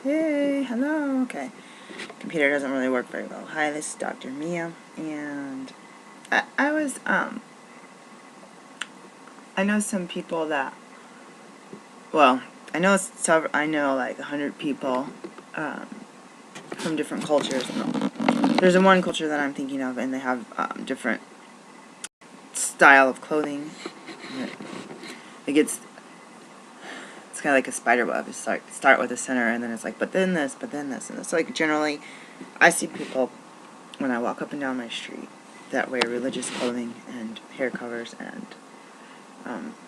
Hey, hello. Okay. Computer doesn't really work very well. Hi, this is Dr. Mia, and I know some people that, well, I know like 100 people from different cultures. There's one culture that I'm thinking of, and they have different style of clothing. It's kind of like a spider web. It's like start with the center, and then it's like, but then this, and it's like generally, I see people when I walk up and down my street that wear religious clothing and hair covers and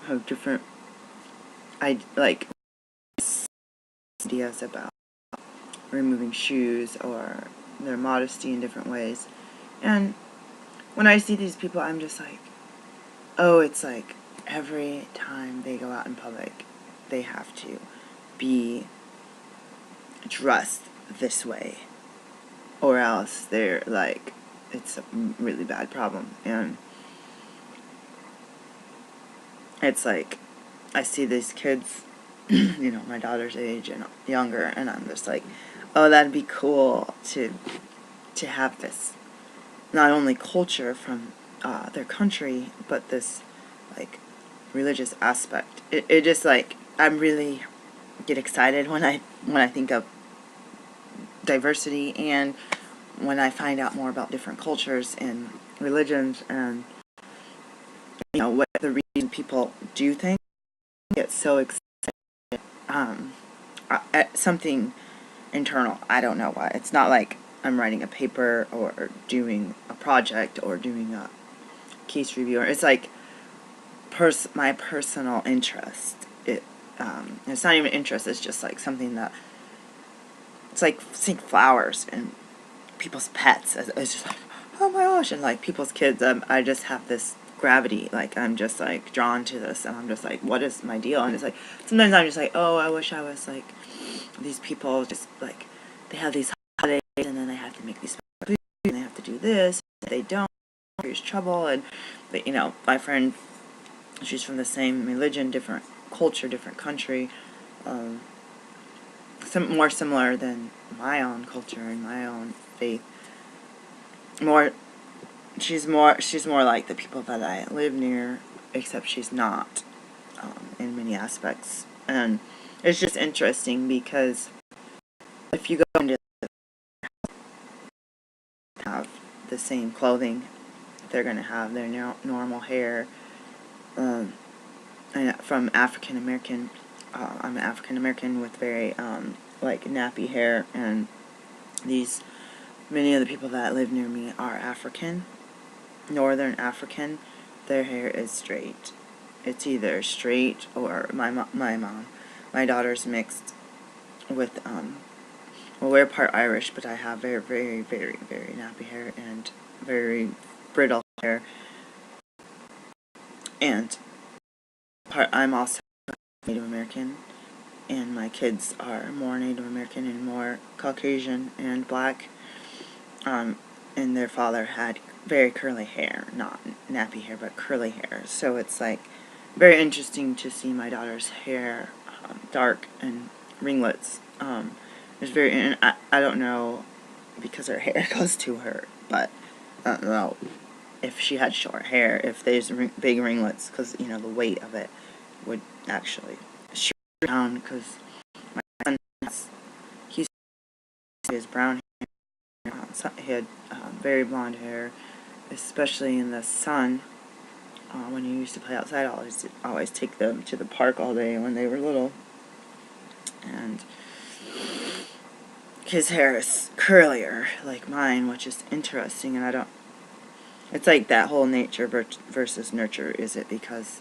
have different ideas about removing shoes or their modesty in different ways. And when I see these people, I'm just like, oh, it's like every time they go out in public, they have to be dressed this way, or else they're like, it's a really bad problem. And it's like, I see these kids, my daughter's age and younger, and I'm just like, oh, that'd be cool to have this, not only culture from their country, but this, like, religious aspect. It just, like, I'm really get excited when I think of diversity, and when I find out more about different cultures and religions, and, what the reason people do things. I get so excited. Something internal. I don't know why. It's not like I'm writing a paper or doing a project or doing a case review. It's like my personal interest. It's not even interest. It's just like something that it's like seeing flowers and people's pets. It's just like, oh my gosh, and like people's kids. I just have this gravity. Like I'm just like drawn to this, and I'm just like, what is my deal? And it's like sometimes I'm just like, oh, I wish I was like these people. Just like they have these holidays, and then they have to make these food, and they have to do this. If they don't, there's trouble. And but, my friend, she's from the same religion, different culture, different country. Some more similar than my own culture and my own faith. She's more like the people that I live near, except she's not, in many aspects. And it's just interesting because if you go into have the same clothing, they're going to have their normal hair. And from African American, I'm an African American with very like nappy hair, and many of the people that live near me are African, Northern African. Their hair is straight. It's either straight or my daughter's mixed with well, we're part Irish, but I have very, very, very, very nappy hair and very brittle hair, and I'm also Native American, and my kids are more Native American and more Caucasian and black. And their father had very curly hair, not nappy hair, but curly hair. So it's like very interesting to see my daughter's hair dark and ringlets. It's very, and I don't know, because her hair goes to her, but I don't know if she had short hair, if there's big ringlets, because the weight of it would actually shoot down. Because my son his brown hair, he had very blonde hair, especially in the sun. When he used to play outside, I always take them to the park all day when they were little, and his hair is curlier like mine, which is interesting. And I don't. It's like that whole nature versus nurture. Is it because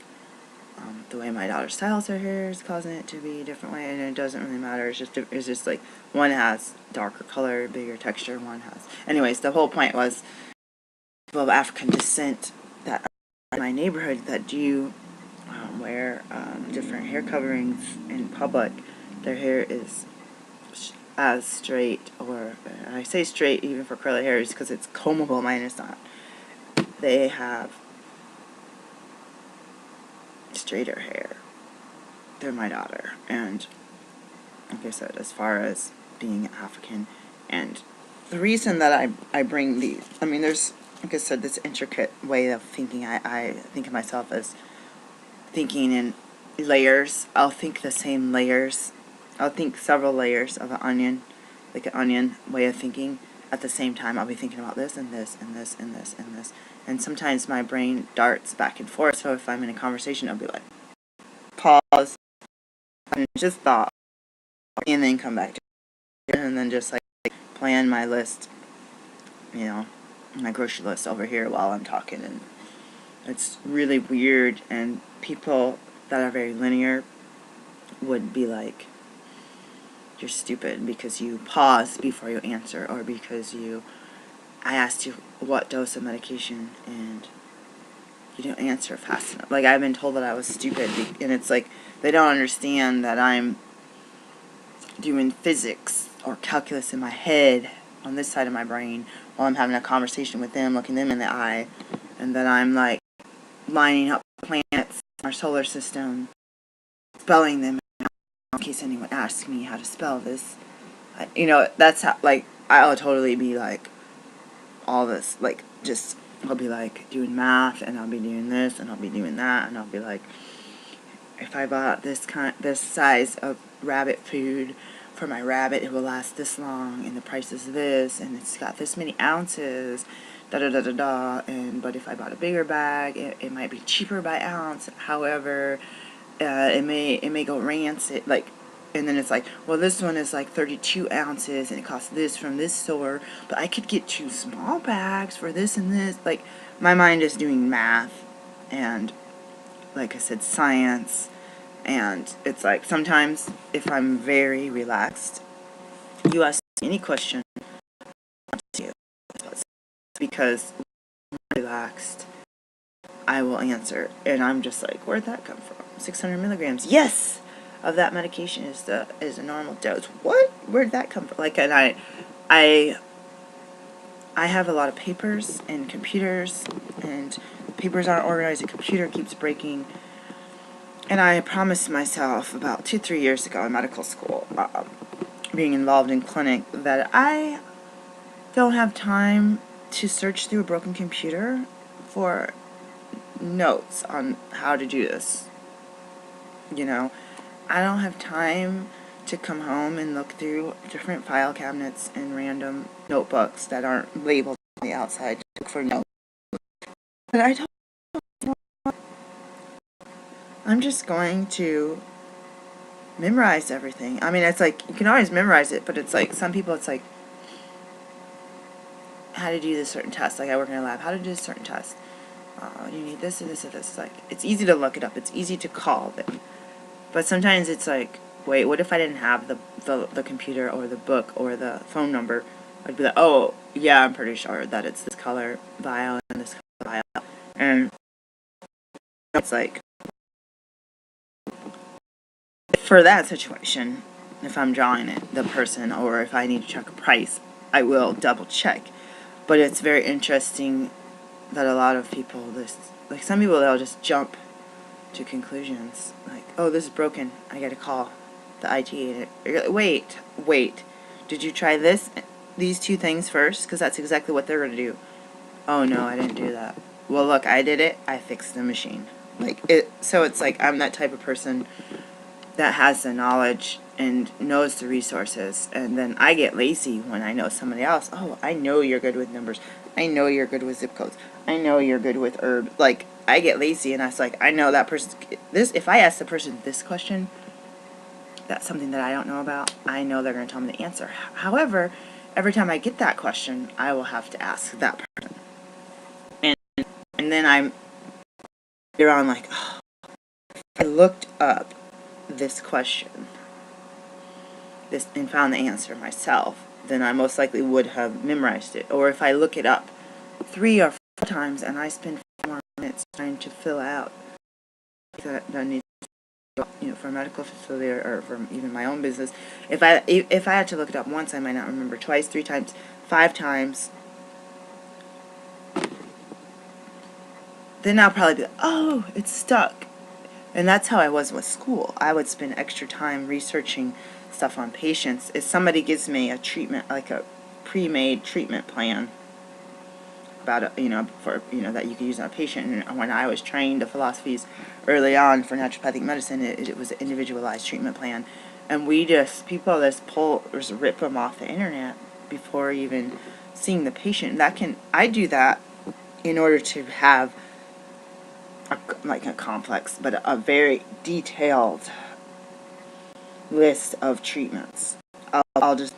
the way my daughter styles her hair is causing it to be a different way, and it doesn't really matter. It's just like one has darker color, bigger texture. One has. Anyways, the whole point was people of African descent that are in my neighborhood that do wear different hair coverings in public. Their hair is as straight, or I say straight even for curly hair, is because it's combable. Mine is not. They have straighter hair. They're my daughter, and like I said, as far as being African. And the reason that I bring these, I mean, there's, like I said, this intricate way of thinking. I think of myself as thinking in layers. I'll think the same layers. I'll think several layers of an onion, like an onion way of thinking. At the same time, I'll be thinking about this and this and this and this and this. And sometimes my brain darts back and forth. So if I'm in a conversation, I'll be like, pause, and just thought, and then come back to it, and then just like plan my list, you know, my grocery list over here while I'm talking. And it's really weird, and people that are very linear would be like, you're stupid because you pause before you answer, or because I asked you what dose of medication and you didn't answer fast enough. Like, I've been told that I was stupid, and it's like they don't understand that I'm doing physics or calculus in my head on this side of my brain while I'm having a conversation with them, looking them in the eye, and that I'm like lining up planets in our solar system, spelling them in case anyone asks me how to spell this. That's how, like, I'll totally be like all this, like, just, I'll be like doing math, and I'll be doing this, and I'll be doing that, and I'll be like, if I bought this size of rabbit food for my rabbit, it will last this long, and the price is this, and it's got this many ounces, da da da da da. And but if I bought a bigger bag, it might be cheaper by ounce. However, it may go rancid, like. And then it's like, well, this one is like 32 ounces, and it costs this from this store, but I could get 2 small bags for this and this. Like, my mind is doing math, and, like I said, science. And it's like, sometimes if I'm very relaxed, you ask any question, because when I'm relaxed, I will answer. And I'm just like, where'd that come from? 600 milligrams. Yes! Of that medication is a normal dose. What? Where'd that come from? Like, and I have a lot of papers and computers, and papers aren't organized. The computer keeps breaking. And I promised myself about 2-3 years ago in medical school, being involved in clinic, that I don't have time to search through a broken computer for notes on how to do this. I don't have time to come home and look through different file cabinets and random notebooks that aren't labeled on the outside to look for notes. But I don't. I'm just going to memorize everything. I mean, it's like, you can always memorize it, but it's like, some people, it's like, how to do this certain test. Like, I work in a lab, how to do this certain test. You need this and this and this. It's like, it's easy to look it up. It's easy to call them. But sometimes it's like, wait, what if I didn't have the computer or the book or the phone number? I'd be like, oh, yeah, I'm pretty sure that it's this color vial and this color vial. And it's like, for that situation, if I'm drawing it, the person, or if I need to check a price, I will double check. But it's very interesting that a lot of people, like some people, they'll just jump to conclusions. Like, oh, this is broken, I gotta call the IT agent. Wait, did you try these 2 things first? Because that's exactly what they're gonna do. Oh no, I didn't do that. Well, look, I did it, I fixed the machine. So it's like, I'm that type of person that has the knowledge and knows the resources, and then I get lazy when I know somebody else. Oh, I know you're good with numbers. I know you're good with zip codes. I know you're good with herbs. Like, I get lazy, and I was like, I know that person. If I ask the person this question, that's something that I don't know about, I know they're going to tell me the answer. However, every time I get that question, I will have to ask that person. And then I'm around like, oh, I looked up this question and found the answer myself, then I most likely would have memorized it. Or if I look it up 3 or 4 times and I spend 5 more minutes trying to fill out that I need, for a medical facility or for even my own business, if I had to look it up once, I might not remember. Twice, 3 times, 5 times, then I'll probably be like, oh, it's stuck. And that's how I was with school. I would spend extra time researching stuff on patients is somebody gives me a treatment, like a pre-made treatment plan about for that you could use on a patient. And when I was trained the philosophies early on for naturopathic medicine, it was an individualized treatment plan, and people just rip them off the internet before even seeing the patient. I do that in order to have a complex but a very detailed list of treatments. I'll just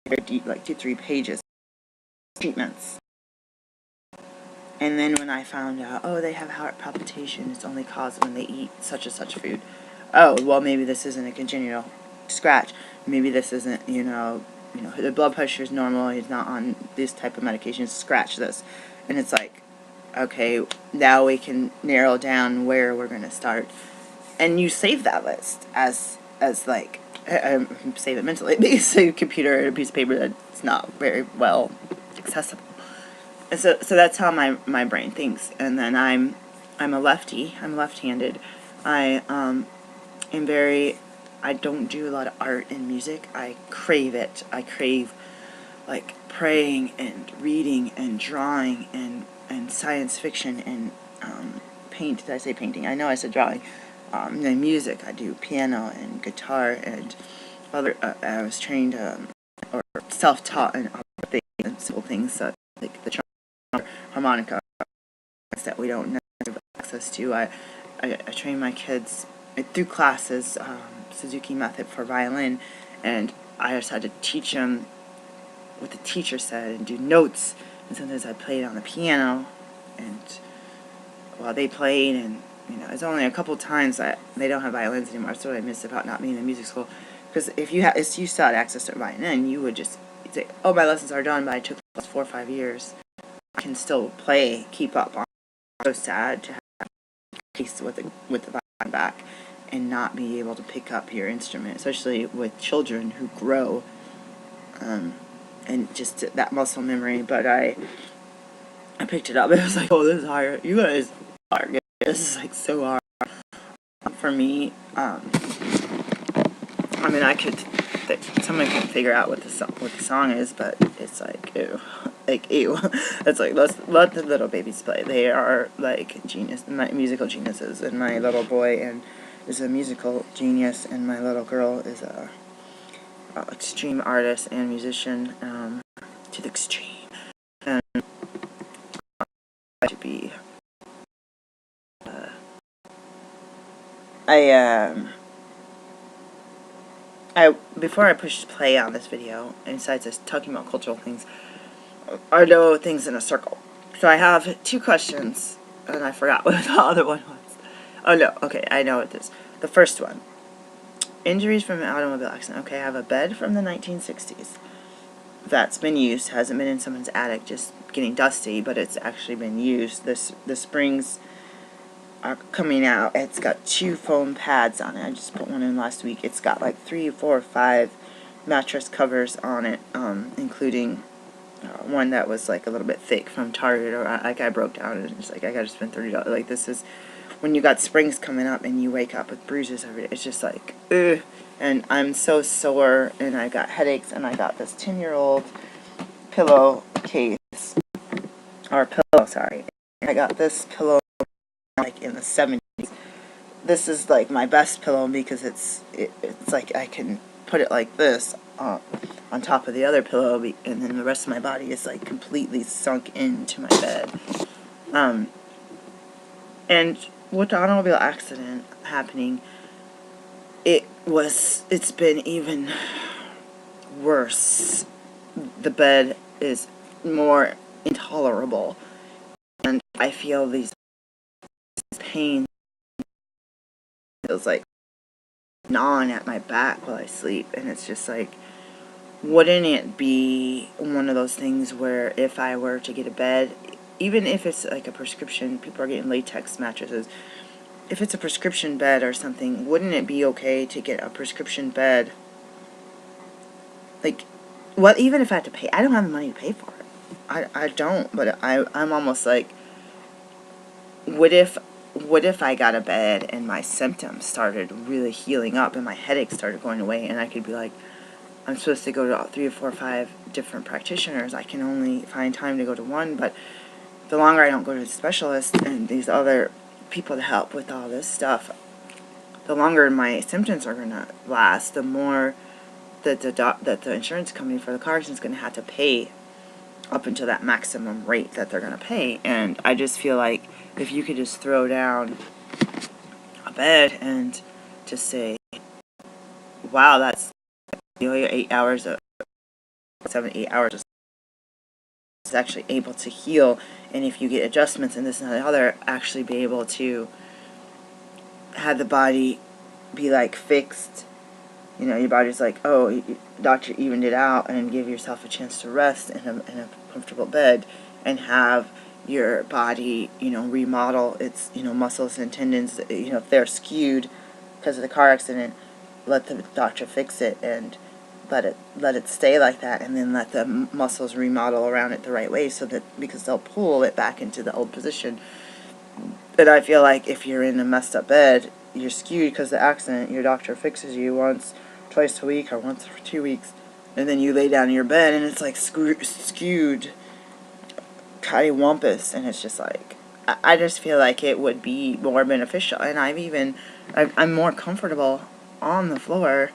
like 2-3 pages of treatments. And then when I found out, they have heart palpitation, it's only caused when they eat such and such food. Oh, well, maybe this isn't a congenital scratch. Maybe this isn't, the blood pressure is normal, he's not on this type of medication, scratch this. And it's like, okay, now we can narrow down where we're going to start. And you save that list as like, save it mentally, because a computer and a piece of paper that's not very well accessible. And so that's how my brain thinks. And then I'm a lefty. I'm left-handed. I don't do a lot of art and music. I crave it. I crave like praying and reading and drawing and science fiction and paint. Did I say painting? I know I said drawing. And music. I do piano and guitar and other. I was trained or self-taught in other things, and simple things like the harmonica that we don't have access to. I train my kids through classes, Suzuki method for violin, and I just had to teach them what the teacher said and do notes. And sometimes I played on the piano, and while they played, and it's only a couple times that they don't have violins anymore. That's what I miss about not being in music school. Because if you still had access to a violin, you would just say, "Oh, my lessons are done," but I took 4 or 5 years. I can still keep up on. So sad to have a case with the violin back and not be able to pick up your instrument, especially with children who grow, and just that muscle memory. But I picked it up. It was like, oh, this is hard. You guys are good. This is like so hard for me. Someone can figure out what the song is, but it's like ew. It's like let the little babies play. They are like musical geniuses, and my little boy is a musical genius, and my little girl is a extreme artist and musician to the extreme. And to be before I push play on this video, and besides just talking about cultural things, I know things in a circle. So I have 2 questions, and I forgot what the other one was. Oh no, okay, I know what this. The first one. Injuries from an automobile accident. Okay, I have a bed from the 1960s that's been used, hasn't been in someone's attic just getting dusty, but it's actually been used. The springs are coming out. It's got 2 foam pads on it. I just put one in last week. It's got like 3, 4, 5 mattress covers on it, including one that was like a little bit thick from Target, or like I broke down and it's like I gotta spend $30. Like, this is when you got springs coming up and you wake up with bruises every day. It's just like ugh. And I'm so sore, and I got headaches, and I got this 10-year-old pillowcase, or pillow, sorry. I got this pillow like in the 70s. This is like my best pillow because it's like I can put it like this on top of the other pillow, and then the rest of my body is like completely sunk into my bed. And with the automobile accident happening, it's been even worse. The bed is more intolerable, and I feel these pain. Feels like gnawing at my back while I sleep, and it's just like, wouldn't it be one of those things where if I were to get a bed, even if it's like a prescription, people are getting latex mattresses, if it's a prescription bed or something, wouldn't it be okay to get a prescription bed? Like, what, even if I had to pay, I don't have the money to pay for it. I don't, but I'm almost like, what if what if I got a bed and my symptoms started really healing up and my headache started going away, and I could be like, I'm supposed to go to 3 or 4 or 5 different practitioners. I can only find time to go to one, but the longer I don't go to the specialist and these other people to help with all this stuff, the longer my symptoms are going to last, the more that the insurance company for the car is going to have to pay up until that maximum rate that they're going to pay. And I just feel like if you could just throw down a bed and just say, wow, that's 8 hours of 7-8 hours is actually able to heal, and if you get adjustments and this and that and the other, actually be able to have the body be like fixed. You know, your body's like, oh, doctor evened it out, and give yourself a chance to rest in a comfortable bed and have your body, you know, remodel its, you know, muscles and tendons. You know, if they're skewed because of the car accident, let the doctor fix it and let it stay like that, and then let the muscles remodel around it the right way, so that, because they'll pull it back into the old position. But I feel like if you're in a messed up bed, you're skewed because of the accident, your doctor fixes you twice a week or once for 2 weeks, and then you lay down in your bed and it's like skewed cattywampus, and it's just like, I just feel like it would be more beneficial, and I'm more comfortable on the floor.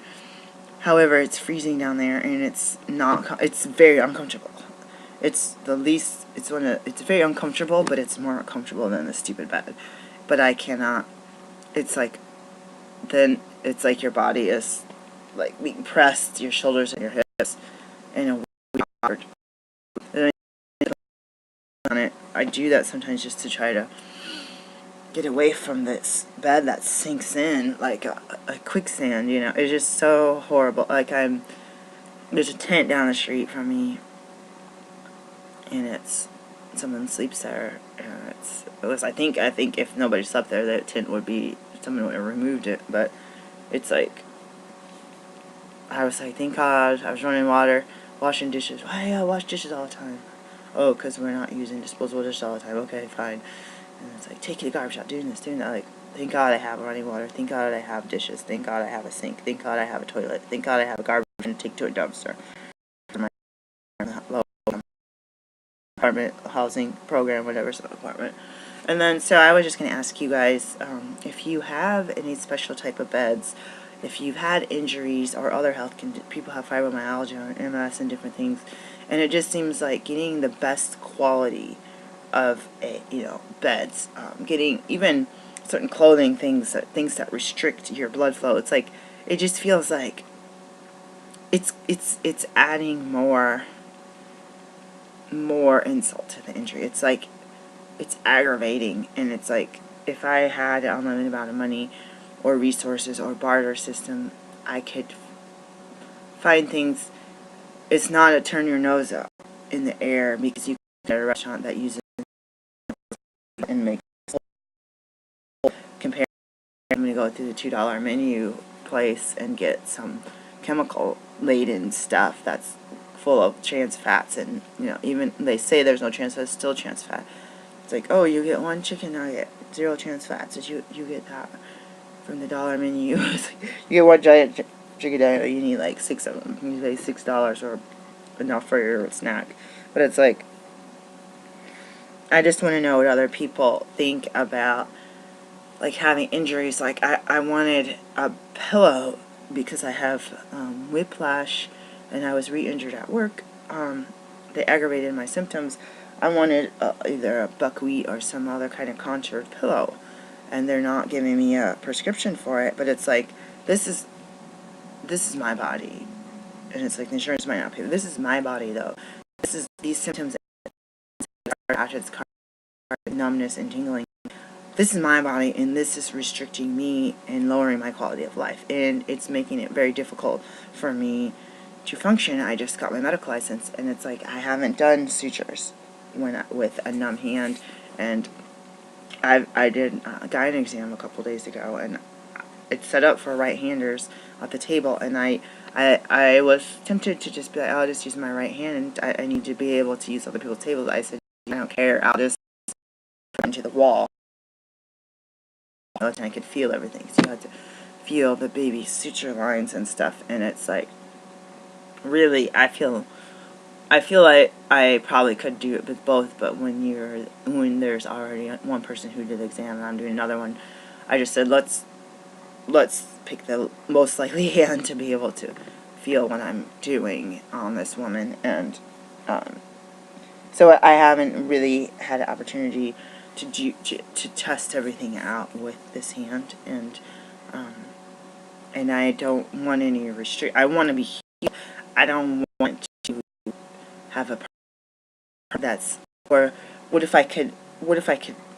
However, it's freezing down there, and it's very uncomfortable. It's very uncomfortable, but it's more comfortable than the stupid bed. But I cannot, it's like, then it's like your body is like being pressed, your shoulders and your hips, in a weird, and on it. I do that sometimes just to try to get away from this bed that sinks in like a quicksand, you know. It's just so horrible. Like, there's a tent down the street from me, and someone sleeps there, and I think if nobody slept there, that tent someone would have removed it. But it's like, I was like, thank God. I was running water, washing dishes. Why I wash dishes all the time? Oh, because we're not using disposable dishes all the time. Okay, fine. And it's like, take it to the garbage out, doing this, doing that. Like, thank God I have running water. Thank God I have dishes. Thank God I have a sink. Thank God I have a toilet. Thank God I have a garbage and take to a dumpster for my low apartment housing program, whatever, sub apartment. And then, so I was just going to ask you guys, if you have any special type of beds, if you've had injuries or other health conditions. People have fibromyalgia or MS and different things, and it just seems like getting the best quality of beds, getting even certain clothing, things that restrict your blood flow. It's like, it just feels like it's adding more insult to the injury. It's like, it's aggravating, and it's like, if I had an unlimited amount of money or resources or barter system, I could find things. It's not a turn your nose up in the air because you get a restaurant that uses and make compare. I'm going to go through the $2 menu place and get some chemical laden stuff that's full of trans fats, and even they say there's no trans fat, it's still trans fat. It's like, oh, you get one chicken nugget, 0 trans fats. Did you get that from the dollar menu? You get one giant chicken nugget, you need like 6 of them. You pay $6 or enough for your snack. But it's like, I just want to know what other people think about, like, having injuries. Like, I wanted a pillow because I have whiplash, and I was re-injured at work. They aggravated my symptoms. I wanted either a buckwheat or some other kind of contoured pillow, and they're not giving me a prescription for it. But it's like, this is my body, and it's like, the insurance might not pay. This is my body, though. These symptoms after this numbness and tingling. This is my body, and this is restricting me and lowering my quality of life, and it's making it very difficult for me to function. I just got my medical license, and it's like, I haven't done sutures with a numb hand, and I did a gyne exam a couple days ago, and it's set up for right-handers at the table, and I was tempted to just be like, I'll just use my right hand, and I need to be able to use other people's tables. I said, I don't care, I'll just put it into the wall. and I could feel everything. So you had to feel the baby suture lines and stuff, and it's like, really, I feel like I probably could do it with both, but when there's already one person who did the exam and I'm doing another one, I just said, let's pick the most likely hand to be able to feel what I'm doing on this woman. And so I haven't really had an opportunity to test everything out with this hand, and I don't want any I want to be healed. I don't want to have a that's, or what if I could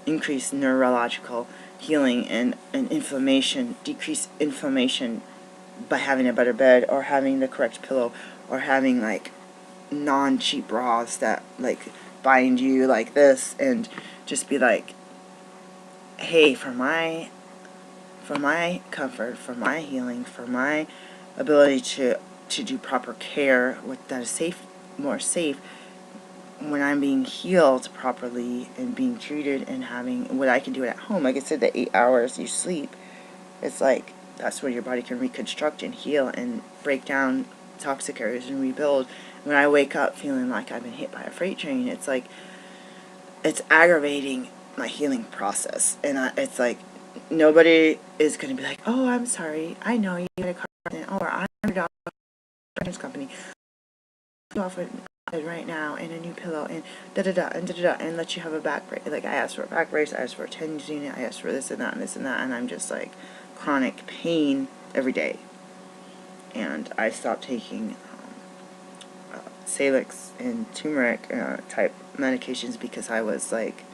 increase neurological healing and inflammation, decrease inflammation by having a better bed, or having the correct pillow, or having like non-cheap bras that like bind you like this, and just be like, hey, for my comfort, for my healing, for my ability to do proper care with that is safe, more safe, when I'm being healed properly and being treated and having what I can do at home. Like I said, the 8 hours you sleep, it's like that's where your body can reconstruct and heal and break down toxic areas and rebuild. When I wake up feeling like I've been hit by a freight train, it's like, it's aggravating my healing process. And it's like, nobody is going to be like, oh, I'm sorry, I know you had a car accident, or I'm a doctor, insurance company, off it right now, and a new pillow, and da-da-da, and da-da-da, and let you have a back brace. Like, I asked for a back brace, I asked for a tendons unit, I asked for this and that and this and that, and I'm just like, chronic pain every day. And I stopped taking Salix and turmeric type medications because I was like,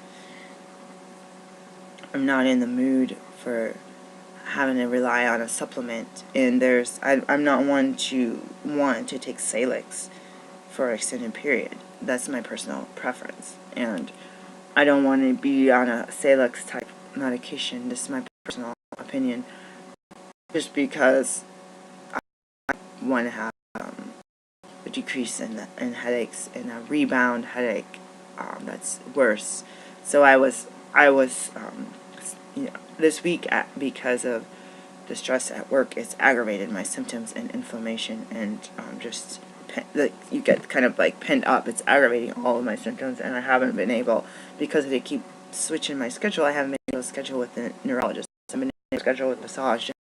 I'm not in the mood for having to rely on a supplement. And I'm not one to want to take Salix for an extended period. That's my personal preference, and I don't want to be on a Salix type medication. This is my personal opinion, just because I want to have a decrease in headaches and a rebound headache that's worse. So I was this week, because of the stress at work, it's aggravated my symptoms and inflammation, and just like, you get kind of like pinned up. It's aggravating all of my symptoms, and I haven't been able, because they keep switching my schedule, I haven't been able to schedule with the neurologist. I've been able to schedule with massage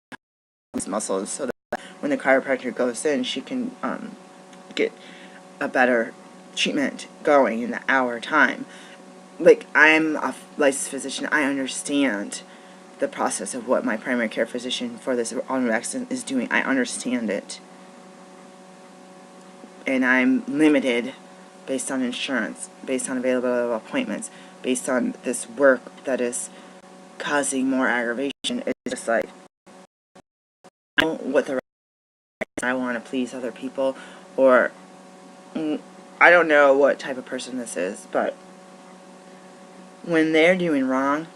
muscles, so that when the chiropractor goes in, she can get a better treatment going in the hour time. Like, I'm a licensed physician, I understand the process of what my primary care physician for this autoimmune accident is doing. I understand it. And I'm limited based on insurance, based on availability of appointments, based on this work that is causing more aggravation. It's just like, I don't know what the right is. I want to please other people, or I don't know what type of person this is, but when they're doing wrong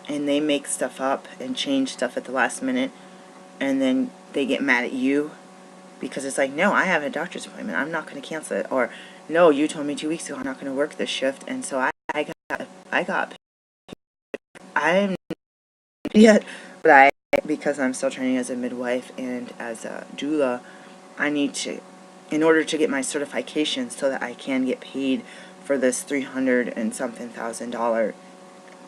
and they make stuff up and change stuff at the last minute, and then they get mad at you because it's like, no, I have a doctor's appointment, I'm not going to cancel it, or no, you told me 2 weeks ago I'm not going to work this shift, and so I got I'm yet, but because I'm still training as a midwife and as a doula, I need to, in order to get my certification so that I can get paid for this $300 and something thousand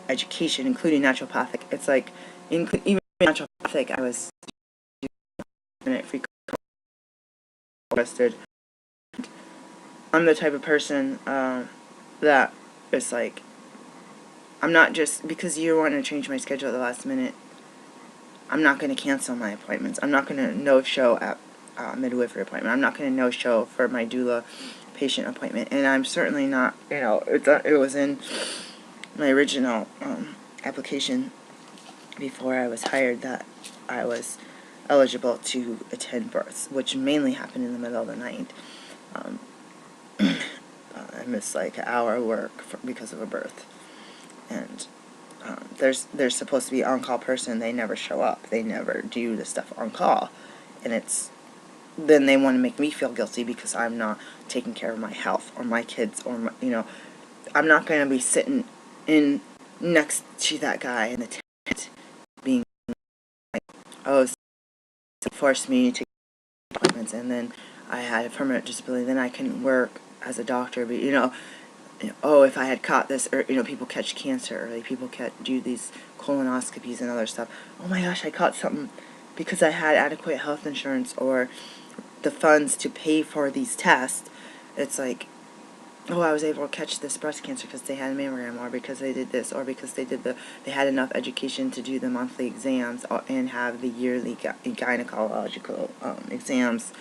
education, including naturopathic. It's like, even naturopathic, I was free arrested. I'm the type of person that is like, I'm not just because you want to change my schedule at the last minute, I'm not going to cancel my appointments. I'm not going to no-show at midwifery appointment. I'm not going to no-show for my doula patient appointment. And I'm certainly not, it was in my original application before I was hired that I was eligible to attend births, which mainly happened in the middle of the night. I missed like an hour of work because of a birth. And there's supposed to be an on-call person. They never show up. They never do the stuff on call. And then they want to make me feel guilty because I'm not taking care of my health or my kids, or I'm not going to be sitting in next to that guy in the tent oh, so it forced me to get appointments, and then I had a permanent disability, then I couldn't work as a doctor, but oh, if I had caught this, or people catch cancer early, people do these colonoscopies and other stuff. Oh my gosh, I caught something because I had adequate health insurance or the funds to pay for these tests. It's like, oh, I was able to catch this breast cancer because they had a mammogram, or because they did this, or because they had enough education to do the monthly exams and have the yearly gynecological exams.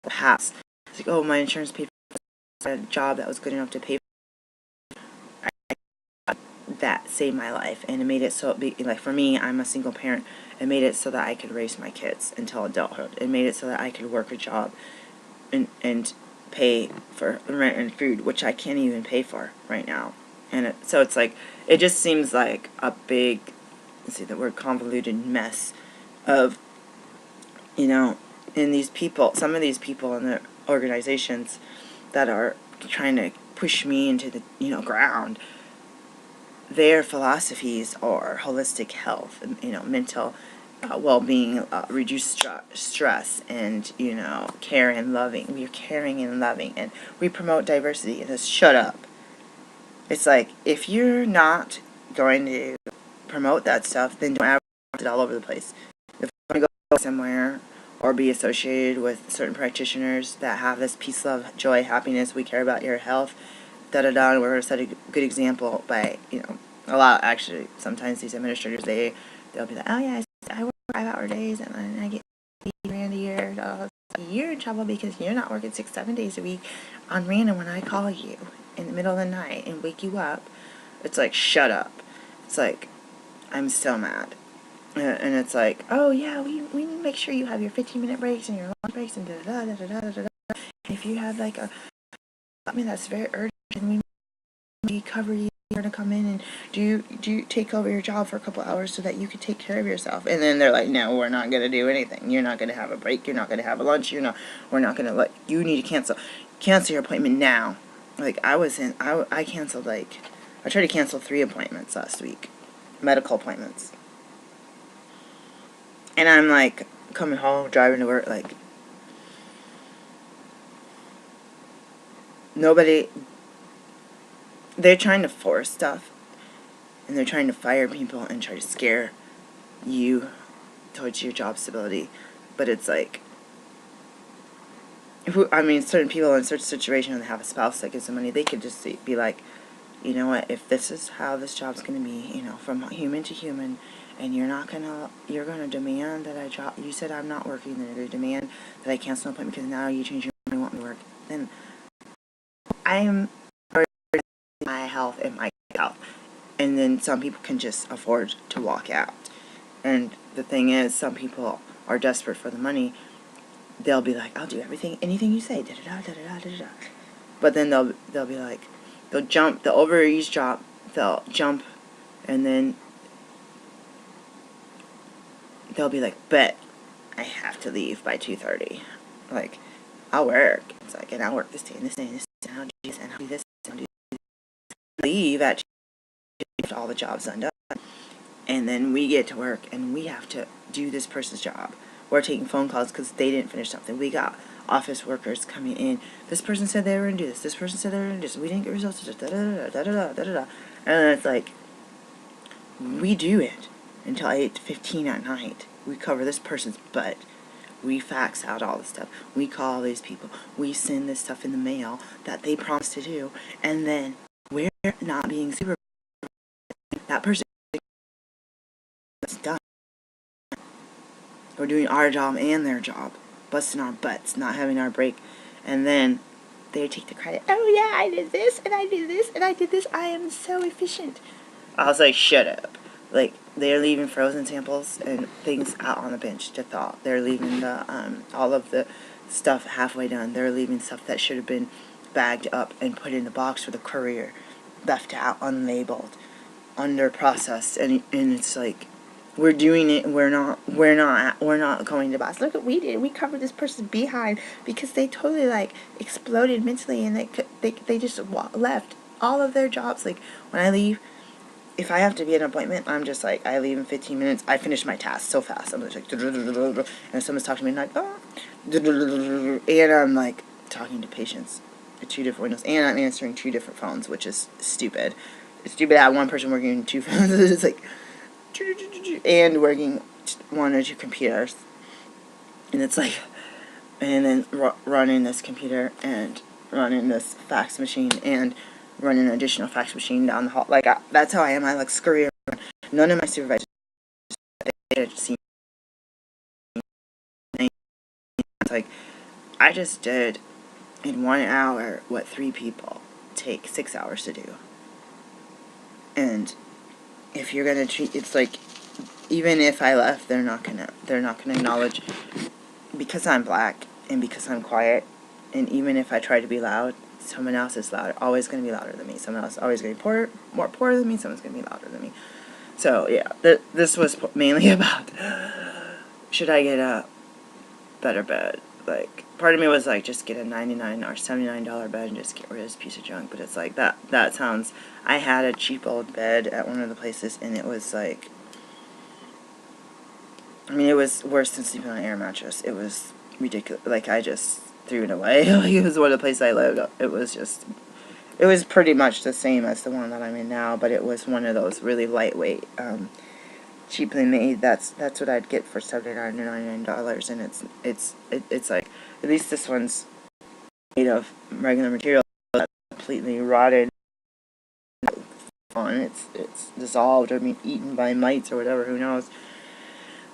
Perhaps it's like, oh, my insurance paid for a job that was good enough to pay for that saved my life, and it made it so like for me, I'm a single parent. It made it so that I could raise my kids until adulthood. It made it so that I could work a job and pay for rent and food, which I can't even pay for right now. And so it's like, it just seems like a big, let's see the word, convoluted mess of, and these people, some of these people in the organizations that are trying to push me into the, ground, their philosophies are holistic health, mental well-being, reduce stress, and care and loving. We're caring and loving, and we promote diversity. And just shut up. It's like, if you're not going to promote that stuff, then don't advertise it all over the place. If you want to go somewhere or be associated with certain practitioners that have this peace, love, joy, happiness, we care about your health, and we're going to set a good example by, a lot, actually, sometimes these administrators, they'll be like, oh yeah, I work 5-hour days and I get $80,000 a year. You're in trouble because you're not working 6-7 days a week on random when I call you in the middle of the night and wake you up. It's like, shut up. It's like, I'm so mad. And it's like, oh yeah, we need to make sure you have your 15-minute breaks and your lunch breaks and da-da-da-da-da-da-da. If you have like that's very urgent, and we cover you. You're going to come in and do take over your job for a couple hours so that you can take care of yourself. And then they're like, no, we're not going to do anything. You're not going to have a break. You're not going to have a lunch. We're not going to you need to cancel your appointment now. Like, I canceled, I tried to cancel 3 appointments last week, medical appointments. And I'm like, coming home, driving to work, like, they're trying to force stuff, and they're trying to fire people and try to scare you towards your job stability. But it's like, certain people in certain situations, they have a spouse that gives them money, they could just be like, you know what, if this is how this job's going to be, from human to human, and you're going to demand that you said I'm not working, then you're going to demand that I cancel an appointment because now you change your mind and want me to work, then I'm my health and my health. And then some people can just afford to walk out. And the thing is, some people are desperate for the money. They'll be like, I'll do anything you say, da-da-da-da-da-da-da. But then they'll be like, they'll overeach job, they'll jump, and then they'll be like, but I have to leave by 2:30. Like, I'll work. It's like, and I'll work this day and this day and this day, and I'll do this and I'll do this and I'll do this. Leave at all the jobs undone. And then we get to work and we have to do this person's job. We're taking phone calls because they didn't finish something. We got office workers coming in. This person said they were going to do this. This person said they were going to do this. We didn't get results. Da-da-da-da-da-da-da-da. And it's like, we do it until 8:15 at night. We cover this person's butt. We fax out all this stuff. We call these people. We send this stuff in the mail that they promised to do. And then we're not being supervised. That person is done. We're doing our job and their job. Busting our butts, not having our break. And then they take the credit. Oh yeah, I did this, and I did this, and I did this. I am so efficient. I was like, shut up. Like, they're leaving frozen samples and things out on the bench to thaw. They're leaving all of the stuff halfway done. They're leaving stuff that should have been bagged up and put in a box for the courier, left out unlabeled, under processed, and it's like, we're doing it. We're not going to boss. Look what we did. We covered this person's behind because they totally exploded mentally, and they just left all of their jobs. Like, when I leave, if I have to be at an appointment, I'm just like, I leave in 15 minutes. I finish my task so fast. I'm just like, and if someone's talking to me, I'm like, oh, and I'm like talking to patients at 2 different windows, and I'm answering 2 different phones, which is stupid. It's stupid to have one person working 2 phones. It's like, and working 1 or 2 computers, and it's like, and then running this computer and running this fax machine and running an additional fax machine down the hall. Like, that's how I am. I like scurry around. None of my supervisors see me. It's like, I just did in 1 hour what 3 people take 6 hours to do. And if you're gonna treat, it's like, even if I left, they're not gonna acknowledge, because I'm black and because I'm quiet, and even if I try to be loud, someone else is louder, always going to be louder than me. Someone else is always going to be more poor than me. Someone's going to be louder than me. So yeah, this was mainly about, should I get a better bed? Like, part of me was like, just get a $99 or $79 bed and just get rid of this piece of junk. But it's like, that sounds, I had a cheap old bed at one of the places, and it was like, I mean, it was worse than sleeping on an air mattress. It was ridiculous. Like, I just threw it away. Like, it was one of the places I lived. It was pretty much the same as the one that I'm in now, but it was one of those really lightweight, cheaply made. That's what I'd get for $79 or $99, and it's like, at least this one's made of regular material that's completely rotted on. It's dissolved or been eaten by mites or whatever. Who knows?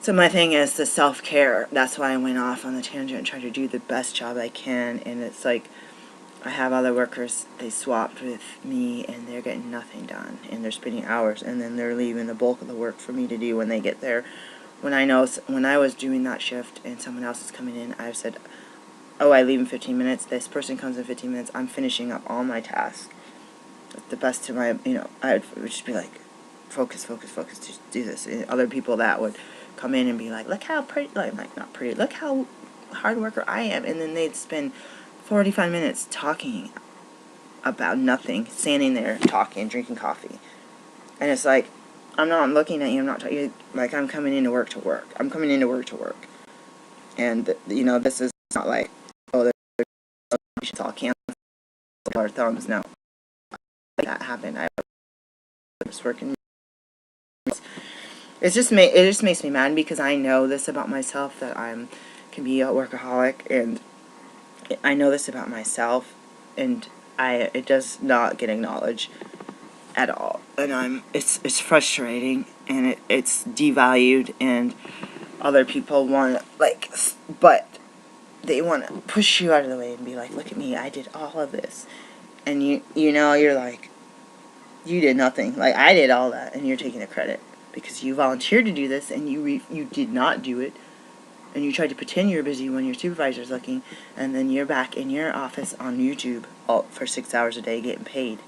So my thing is the self-care. That's why I went off on the tangent and tried to do the best job I can. And it's like, I have other workers, they swapped with me, and they're getting nothing done. And they're spending hours, and then they're leaving the bulk of the work for me to do when they get there. When I was doing that shift and someone else is coming in, I've said, oh, I leave in 15 minutes. This person comes in 15 minutes. I'm finishing up all my tasks. The best to my, I would just be like, focus, just do this. And other people that would come in and be like, look how pretty, like not pretty, look how hard worker I am. And then they'd spend 45 minutes talking about nothing, standing there talking, drinking coffee. And it's like, I'm not looking at you, I'm not talking, like, I'm coming into work to work. I'm coming into work to work. And, this is not like, oh, we should all cancel our thumbs. No. That happened. I was working. It just makes me mad because I know this about myself, that can be a workaholic, and I know this about myself, and it does not get acknowledged at all, and it's frustrating, and it's devalued, and other people want but they want to push you out of the way and be like, look at me, I did all of this, and you're like, you did nothing. Like, I did all that, and you're taking the credit because you volunteered to do this, and you did not do it, and you tried to pretend you're busy when your supervisor's looking, and then you're back in your office on YouTube for 6 hours a day getting paid,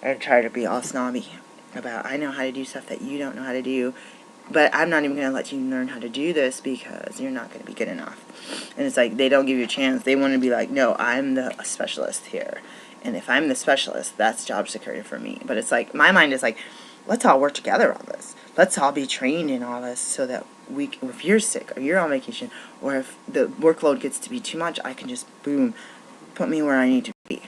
and try to be all snobby about, I know how to do stuff that you don't know how to do, but I'm not even going to let you learn how to do this because you're not going to be good enough. And it's like, they don't give you a chance. They want to be like, no, I'm the specialist here. And if I'm the specialist, that's job security for me. But it's like, my mind is like, let's all work together on this. Let's all be trained in all this so that if you're sick or you're on vacation or if the workload gets to be too much, I can just, boom, put me where I need to be.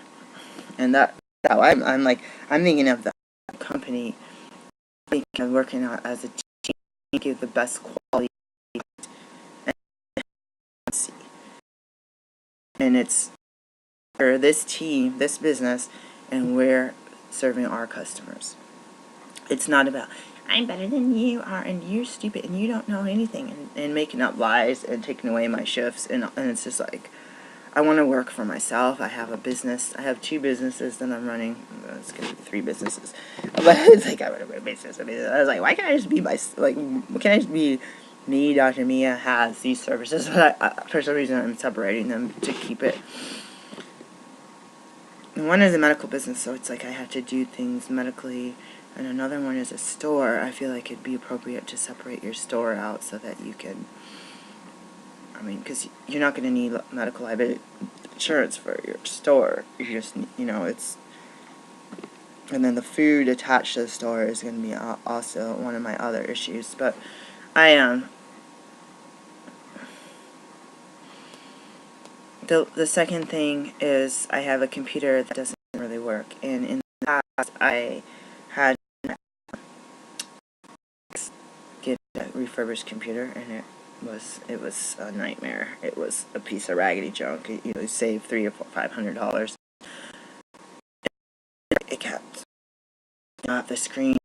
And that's how I'm like, I'm thinking of the company, thinking of working out as a team, give the best quality. And it's for this team, this business, and we're serving our customers. It's not about, I'm better than you are, and you're stupid, and you don't know anything, and making up lies and taking away my shifts, and it's just like, I want to work for myself. I have a business. I have 2 businesses that I'm running. It's going to be 3 businesses. But it's like, I run a business. I was like, why can't I just be why can't I just be me? Dr. Mia has these services, but for some reason I'm separating them to keep it. And one is a medical business, so it's like I have to do things medically, and another one is a store. I feel like it'd be appropriate to separate your store out so that you can, because you're not going to need medical liability insurance for your store. You just, it's, And then the food attached to the store is going to be also one of my other issues. But I the second thing is I have a computer that doesn't really work, and in the past I had to get a refurbished computer, and it was a nightmare. It was a piece of raggedy junk. You save $300 or $500. It kept off the screen,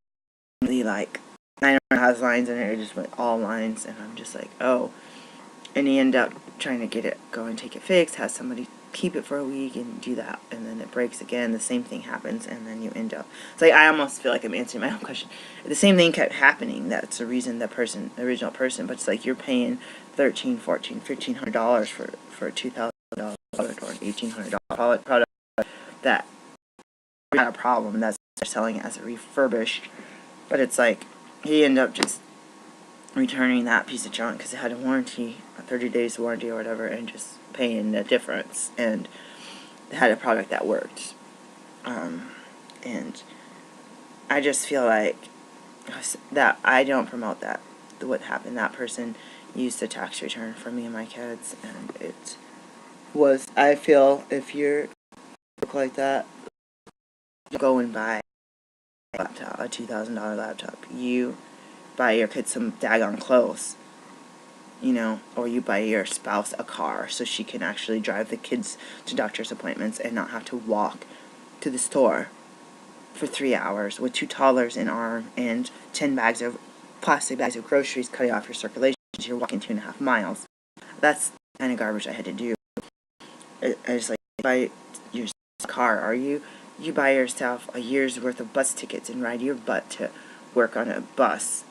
like 900 has lines in it. It just went all lines, and I'm just like, oh. And you end up trying to get it, go and take it fixed, have somebody keep it for a week and do that, and then it breaks again, the same thing happens, and then you end up, it's like, I almost feel like I'm answering my own question. The same thing kept happening. That's the reason the original person, but it's like you're paying $1,300, $1,400, $1,500 for a $2,000 product or an $1,800 product that had a problem. That's they're selling it as a refurbished, but it's like he ended up just returning that piece of junk because it had a warranty, a 30 days warranty or whatever, and just paying the difference. And they had a product that worked. And I just feel like that I don't promote that. What happened? That person used the tax return for me and my kids, and it was. I feel if you're like that, go and buy a laptop, a $2,000 laptop. You buy your kids some daggone clothes, or you buy your spouse a car so she can actually drive the kids to doctor's appointments and not have to walk to the store for 3 hours with $2 in arm and 10 plastic bags of groceries cutting off your circulation. You're walking 2.5 miles. That's the kind of garbage I had to do. I just like, buy your car, or you buy yourself a year's worth of bus tickets and ride your butt to work on a bus,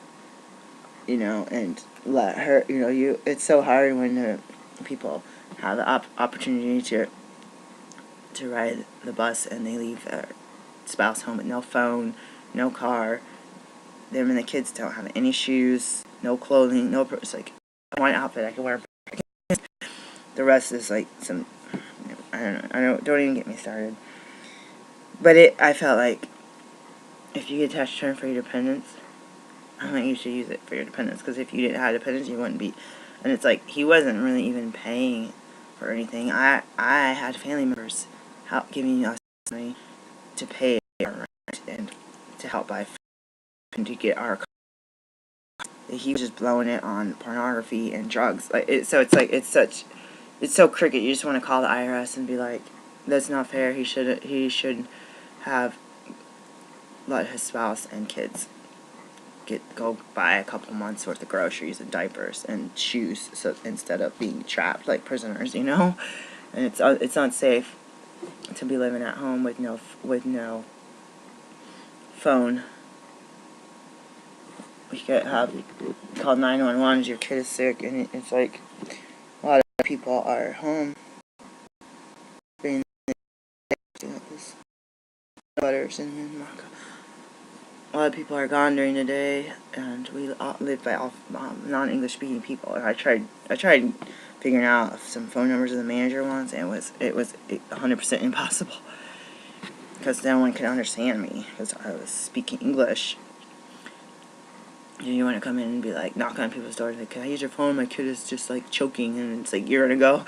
and let her, it's so hard when people have the opportunity to ride the bus and they leave their spouse home with no phone, no car. Them and the kids don't have any shoes, no clothing, it's like one outfit I can wear. The rest is like some, don't even get me started. But I felt like if you get tax return for your dependents, I think you should use it for your dependents, because if you didn't have dependents, you wouldn't be. And it's like he wasn't really even paying for anything. I had family members giving us money to pay our rent and to help buy food and to get our. He was just blowing it on pornography and drugs. So it's so crooked. You just want to call the IRS and be like, that's not fair. He should have let his spouse and kids go buy a couple months worth of groceries and diapers and shoes, so instead of being trapped like prisoners, and it's unsafe to be living at home with no phone. You could have called 911 if your kid is sick, and it's like a lot of people are home being this butter cinnamon maca. A lot of people are gone during the day, and we live by all non-English speaking people. And I tried figuring out some phone numbers of the manager once, and it was 100% impossible because no one could understand me because I was speaking English. You want to come in and be like, knock on people's doors, like, can I use your phone? My kid is just like choking, and it's like, you're gonna go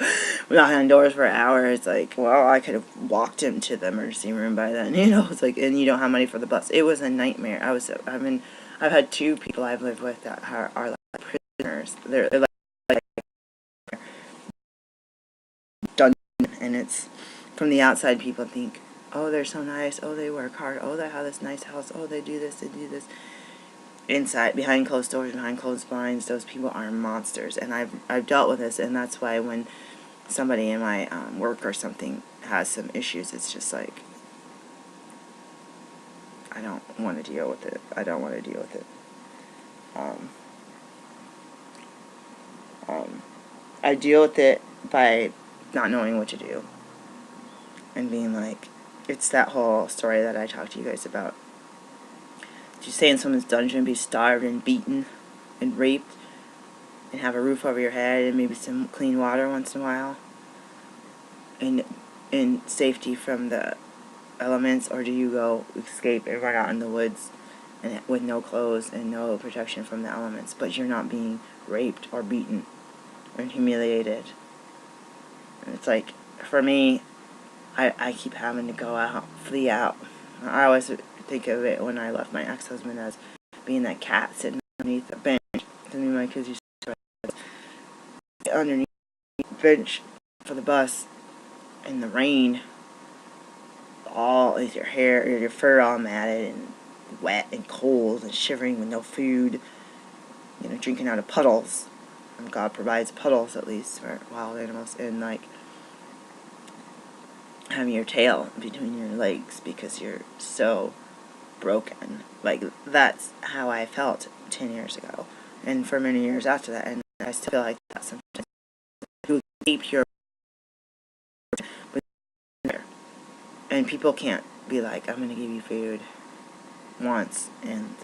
knocking on doors for an hour. It's like, well, I could have walked him to the emergency room by then, it's like, and you don't have money for the bus. It was a nightmare. I've had 2 people I've lived with that are like prisoners. They're like done, and it's from the outside. People think, oh, they're so nice. Oh, they work hard. Oh, they have this nice house. Oh, they do this. They do this. Inside, behind closed doors, behind closed blinds, those people are monsters, and I've dealt with this, and that's why when somebody in my work or something has some issues, it's just like, I don't want to deal with it. I deal with it by not knowing what to do and being like, it's that whole story that I talked to you guys about. You stay in someone's dungeon, be starved and beaten and raped, and have a roof over your head and maybe some clean water once in a while, and in safety from the elements, or do you go escape and run out in the woods and with no clothes and no protection from the elements, but you're not being raped or beaten or humiliated? And it's like, for me, I keep having to go out, flee out. I always think of it when I left my ex-husband as being that cat sitting underneath the bench. To me, my kids used to sit underneath the bench for the bus in the rain, all with your hair, your fur all matted and wet and cold and shivering with no food, drinking out of puddles. And God provides puddles, at least, for wild animals, and like having your tail between your legs because you're so broken. Like, that's how I felt 10 years ago, and for many years after that, and I still feel like that sometimes. You keep your, and people can't be like, I'm gonna give you food once, and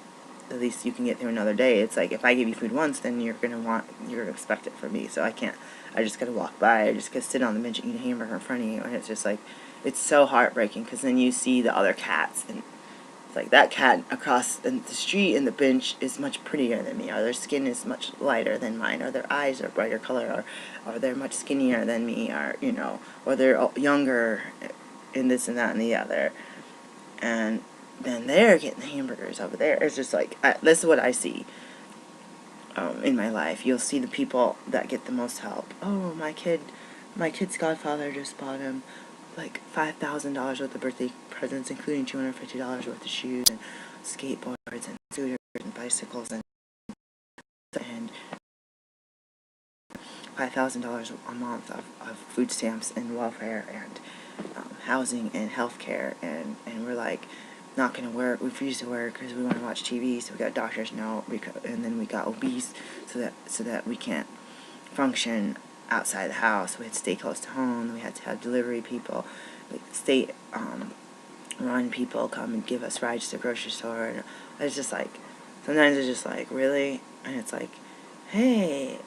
at least you can get through another day. It's like, if I give you food once, then you're gonna expect it from me, so I can't. I just gotta walk by, I just gotta sit on the bench and eat a hamburger in front of you, and it's just like, it's so heartbreaking, because then you see the other cats, and it's like, that cat across the street in the bench is much prettier than me, or their skin is much lighter than mine, or their eyes are brighter color, or they're much skinnier than me, or, or they're younger, in this and that and the other, and then they're getting the hamburgers over there. It's just like, this is what I see in my life. You'll see the people that get the most help. Oh, my kid's godfather just bought him like $5,000 worth of birthday presents, including $250 worth of shoes and skateboards and scooters and bicycles and $5,000 a month of food stamps and welfare and housing and healthcare, and we're like, not going to work. We refuse to work because we want to watch TV. So we got doctor's note, and then we got obese, so that we can't function outside the house. We had to stay close to home. We had to have delivery people, like state run people come and give us rides to the grocery store. And it's just like, sometimes it's just like, really? And it's like, hey,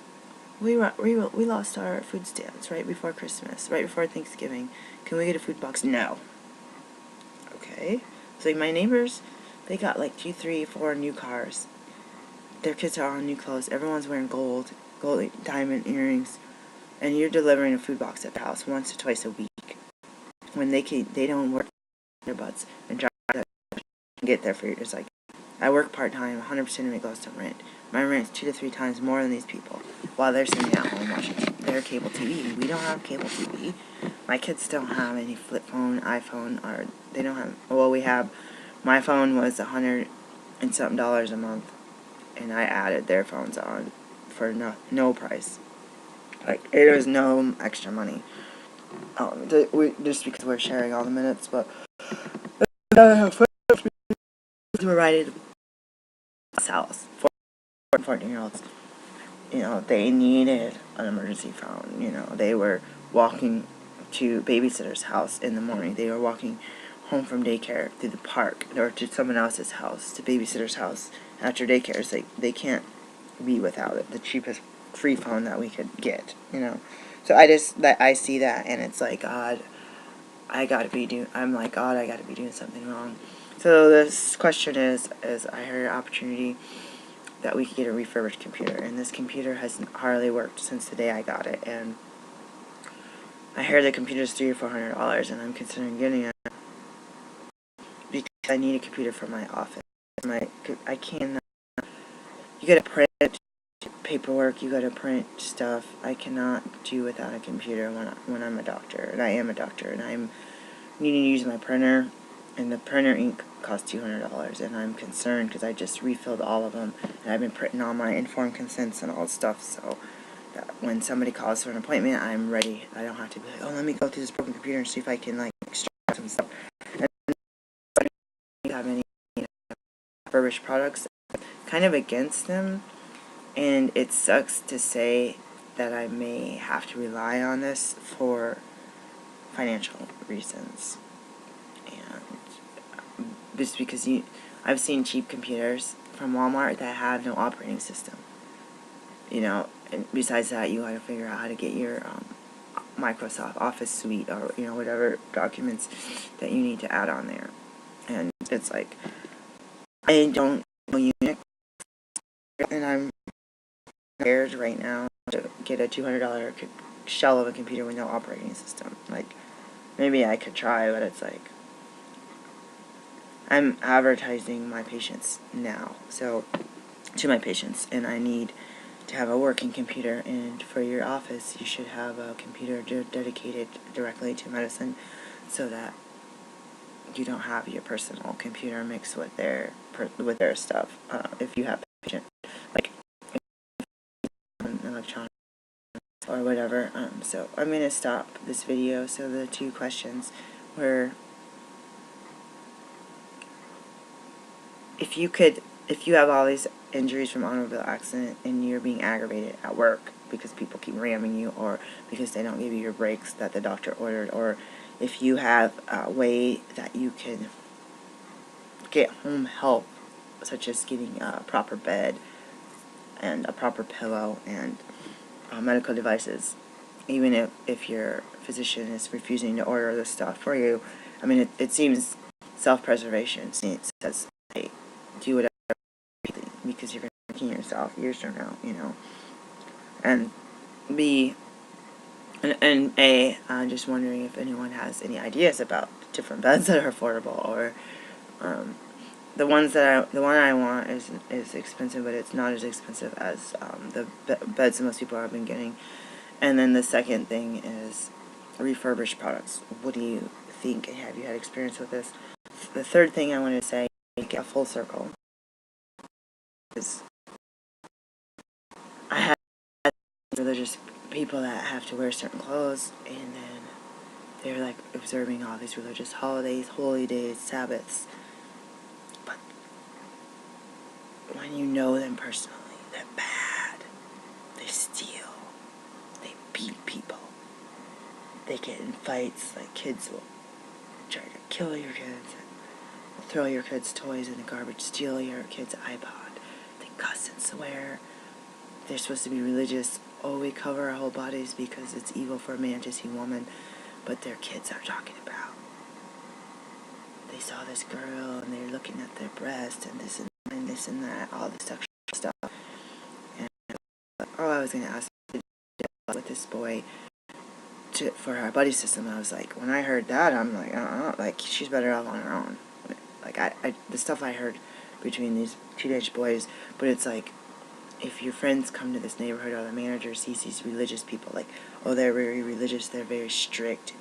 we lost our food stamps right before Christmas, right before Thanksgiving. Can we get a food box? No. Okay. So like, my neighbors, they got like 2, 3, 4 new cars. Their kids are on new clothes. Everyone's wearing gold diamond earrings, and you're delivering a food box at the house once or twice a week. When they don't work their butts and try to get their food. It's like, I work part-time, 100% of it goes to rent. My rent's 2 to 3 times more than these people, while they're sitting at home watching their cable TV. We don't have cable TV. My kids don't have any flip phone, iPhone, or they don't have, well, we have, my phone was $100 and something a month, and I added their phones on for no price. Like, it was no extra money. Just because we're sharing all the minutes, but we're right at house. 14-year-olds, they needed an emergency phone. They were walking to babysitter's house in the morning. They were walking home from daycare through the park, or to someone else's house, to babysitter's house after daycare. It's like, they can't be without it. The cheapest free phone that we could get, So I see that, and it's like, God, I gotta be doing something wrong. So this question is I heard an opportunity that we could get a refurbished computer, and this computer has hardly worked since the day I got it, and I heard the computer's $300 or $400, and I'm considering getting it because I need a computer for my office. I can't. You gotta print paperwork. You gotta print stuff. I cannot do without a computer when I'm a doctor, and I am a doctor, and I'm needing to use my printer, and the printer ink costs $200, and I'm concerned because I just refilled all of them, and I've been printing all my informed consents and all this stuff, so that when somebody calls for an appointment, I'm ready. I don't have to be like, oh, let me go through this broken computer and see if I can, like, extract some stuff. And I don't have any refurbished products. Kind of against them, and it sucks to say that I may have to rely on this for financial reasons. And just because I've seen cheap computers from Walmart that have no operating system. And besides that, you gotta figure out how to get your Microsoft Office suite, or whatever documents that you need to add on there. And it's like, I don't know Unix, and I'm scared right now to get a $200 shell of a computer with no operating system. Like, maybe I could try, but it's like, I'm advertising my patients now, so to my patients, and I need to have a working computer. And for your office, you should have a computer dedicated directly to medicine, so that you don't have your personal computer mixed with their stuff. If you have a patient, like electronic or whatever. So I'm gonna stop this video. So the two questions were, if you have all these injuries from automobile accident and you're being aggravated at work because people keep ramming you, or because they don't give you your breaks that the doctor ordered, or if you have a way that you can get home help, such as getting a proper bed and a proper pillow and medical devices, even if your physician is refusing to order this stuff for you. I mean, it seems self-preservation. It says, hey, do whatever, because you're going to be hurting yourself years from now, And B, and A, I'm just wondering if anyone has any ideas about different beds that are affordable, or the one I want is expensive, but it's not as expensive as the beds that most people have been getting. And then the second thing is refurbished products. What do you think? Have you had experience with this? The third thing I want to say, get a full circle, is I have religious people that have to wear certain clothes, and then they're like observing all these religious holidays, holy days, Sabbaths. But when you know them personally, they're bad. They steal. They beat people. They get in fights. Like, kids will try to kill your kids, and throw your kids' toys in the garbage, steal your kids' iPod. They cuss and swear. They're supposed to be religious. Oh, we cover our whole bodies because it's evil for a man to see a woman. But their kids are talking about, they saw this girl and they're looking at their breast and this and that, all this sexual stuff. And I was going to ask with this boy for our buddy system. I was like, when I heard that, I'm like, like, she's better off on her own. Like, the stuff I heard between these teenage boys, but it's like, if your friends come to this neighborhood, or the manager sees these religious people, like, oh, they're very religious, they're very strict,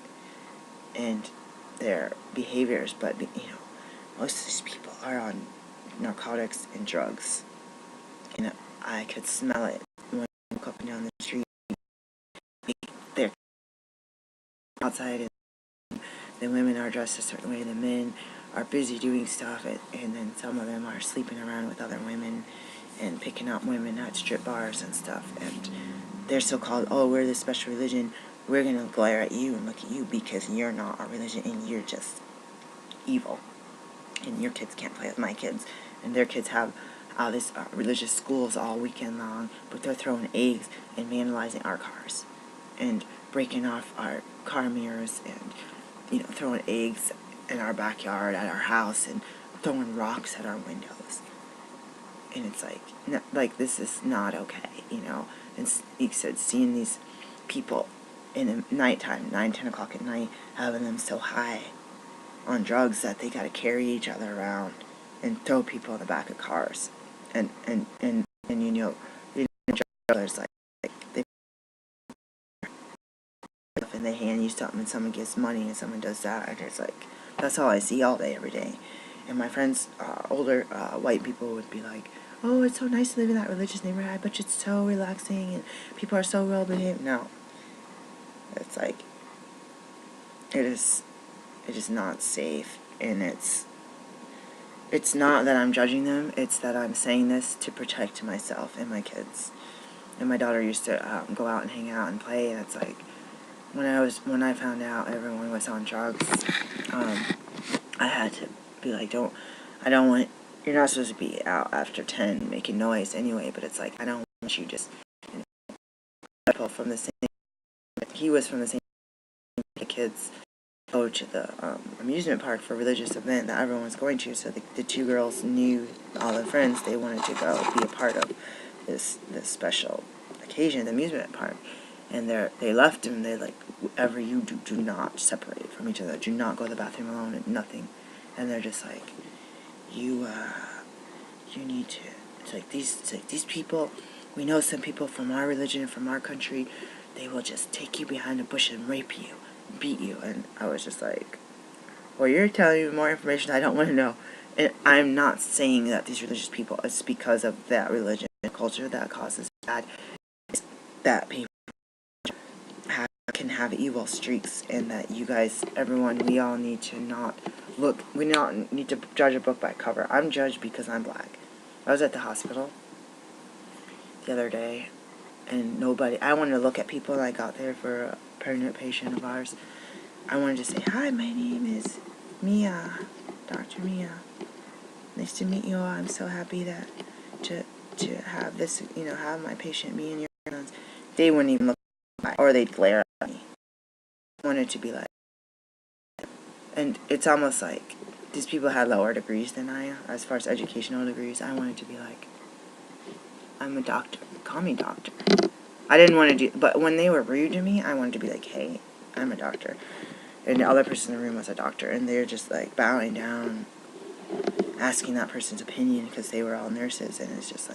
and their behaviors, but, most of these people are on narcotics and drugs. I could smell it when I walk up and down the street. They're outside, and the women are dressed a certain way, the men are busy doing stuff, and then some of them are sleeping around with other women and picking up women at strip bars and stuff, and they're so-called, oh, we're this special religion, we're going to glare at you and look at you because you're not a religion and you're just evil, and your kids can't play with my kids. And their kids have all these religious schools all weekend long, but they're throwing eggs and vandalizing our cars and breaking off our car mirrors, and throwing eggs in our backyard at our house, and throwing rocks at our windows. And it's like this is not okay, And he said, seeing these people in the nighttime, 9, 10 o'clock at night, having them so high on drugs that they got to carry each other around and throw people in the back of cars, and drug dealers, like they and they hand you something, and someone gives money, and someone does that, and it's like, that's all I see all day, every day. And my friends, older white people, would be like, oh, it's so nice to live in that religious neighborhood, but it's so relaxing, and people are so well behaved. No, it's like, it is not safe, and it's not that I'm judging them, it's that I'm saying this to protect myself and my kids. And my daughter used to go out and hang out and play, and it's like, when I found out everyone was on drugs, I had to be like, you're not supposed to be out after 10 making noise anyway, but it's like, I don't want you just, from the same, he was from the same kids go to the amusement park for a religious event that everyone was going to. So the two girls knew all their friends. They wanted to go be a part of this special occasion at the amusement park. And they left him. They're like, whatever you do not separate from each other. Do not go to the bathroom alone and nothing. And they're just like, you need to. It's like these people. We know some people from our religion, from our country. They will just take you behind a bush and rape you, beat you. And I was just like, well, you're telling me more information I don't want to know. And I'm not saying that these religious people, it's because of that religion and culture that causes bad. That people can have evil streaks, and that you guys, everyone, we all need to not look. We not need to judge a book by cover. I'm judged because I'm black. I was at the hospital the other day, and I wanted to look at people, and I got there for a pregnant patient of ours. I wanted to say, hi, my name is Mia, Dr. Mia. Nice to meet you all. I'm so happy that to have this, have my patient be in your hands. They wouldn't even look at me, or they'd glare at me. I wanted to be like, and it's almost like these people had lower degrees than I am, as far as educational degrees. I wanted to be like, I'm a doctor. Call me doctor. I didn't want to do, but when they were rude to me, I wanted to be like, hey, I'm a doctor. And the other person in the room was a doctor, and they're just like bowing down, asking that person's opinion because they were all nurses, and it's just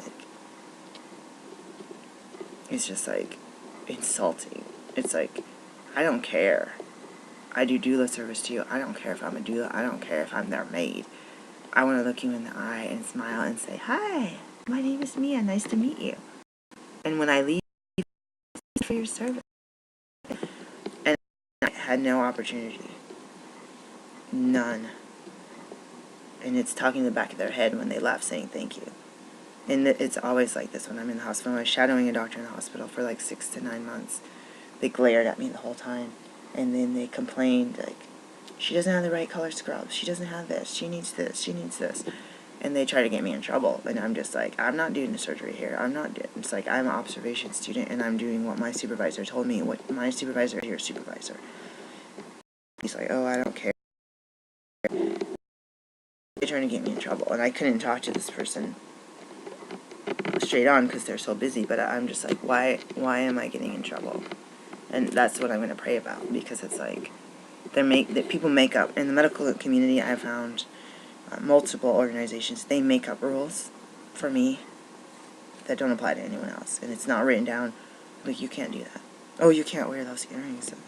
like insulting. It's like, I don't care. I do doula service to you. I don't care if I'm a doula. I don't care if I'm their maid. I want to look you in the eye and smile and say, hi, my name is Mia. Nice to meet you. And when I leave, for your service. And I had no opportunity. None. And it's talking in the back of their head when they left saying thank you. And it's always like this when I'm in the hospital. I was shadowing a doctor in the hospital for like 6 to 9 months. They glared at me the whole time. And then they complained, like, she doesn't have the right color scrubs. She doesn't have this. She needs this. She needs this. And they try to get me in trouble. And I'm just like, I'm not doing the surgery here. It's like, I'm an observation student, and I'm doing what my supervisor told me. What my supervisor, your supervisor. He's like, oh, I don't care. They're trying to get me in trouble. And I couldn't talk to this person straight on because they're so busy. But I'm just like, why am I getting in trouble? And that's what I'm going to pray about, because it's like, that people make up. In the medical community, I found multiple organizations, they make up rules for me that don't apply to anyone else. And it's not written down, like, you can't do that. Oh, you can't wear those earrings. And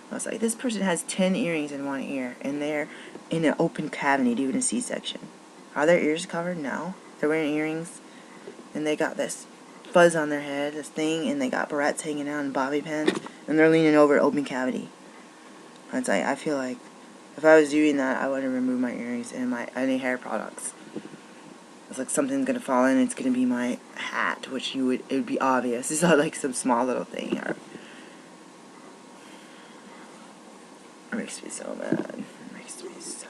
I was like, this person has 10 earrings in one ear, and they're in an open cavity doing a C-section. Are their ears covered? No. They're wearing earrings, and they got this fuzz on their head, this thing, and they got barrettes hanging out and bobby pins, and they're leaning over an open cavity. And it's like, I feel like if I was doing that, I would have removed my earrings and any hair products. It's like something's gonna fall in. It's gonna be my hat, which it would be obvious. It's not like some small little thing. It makes me so mad. It makes me so mad.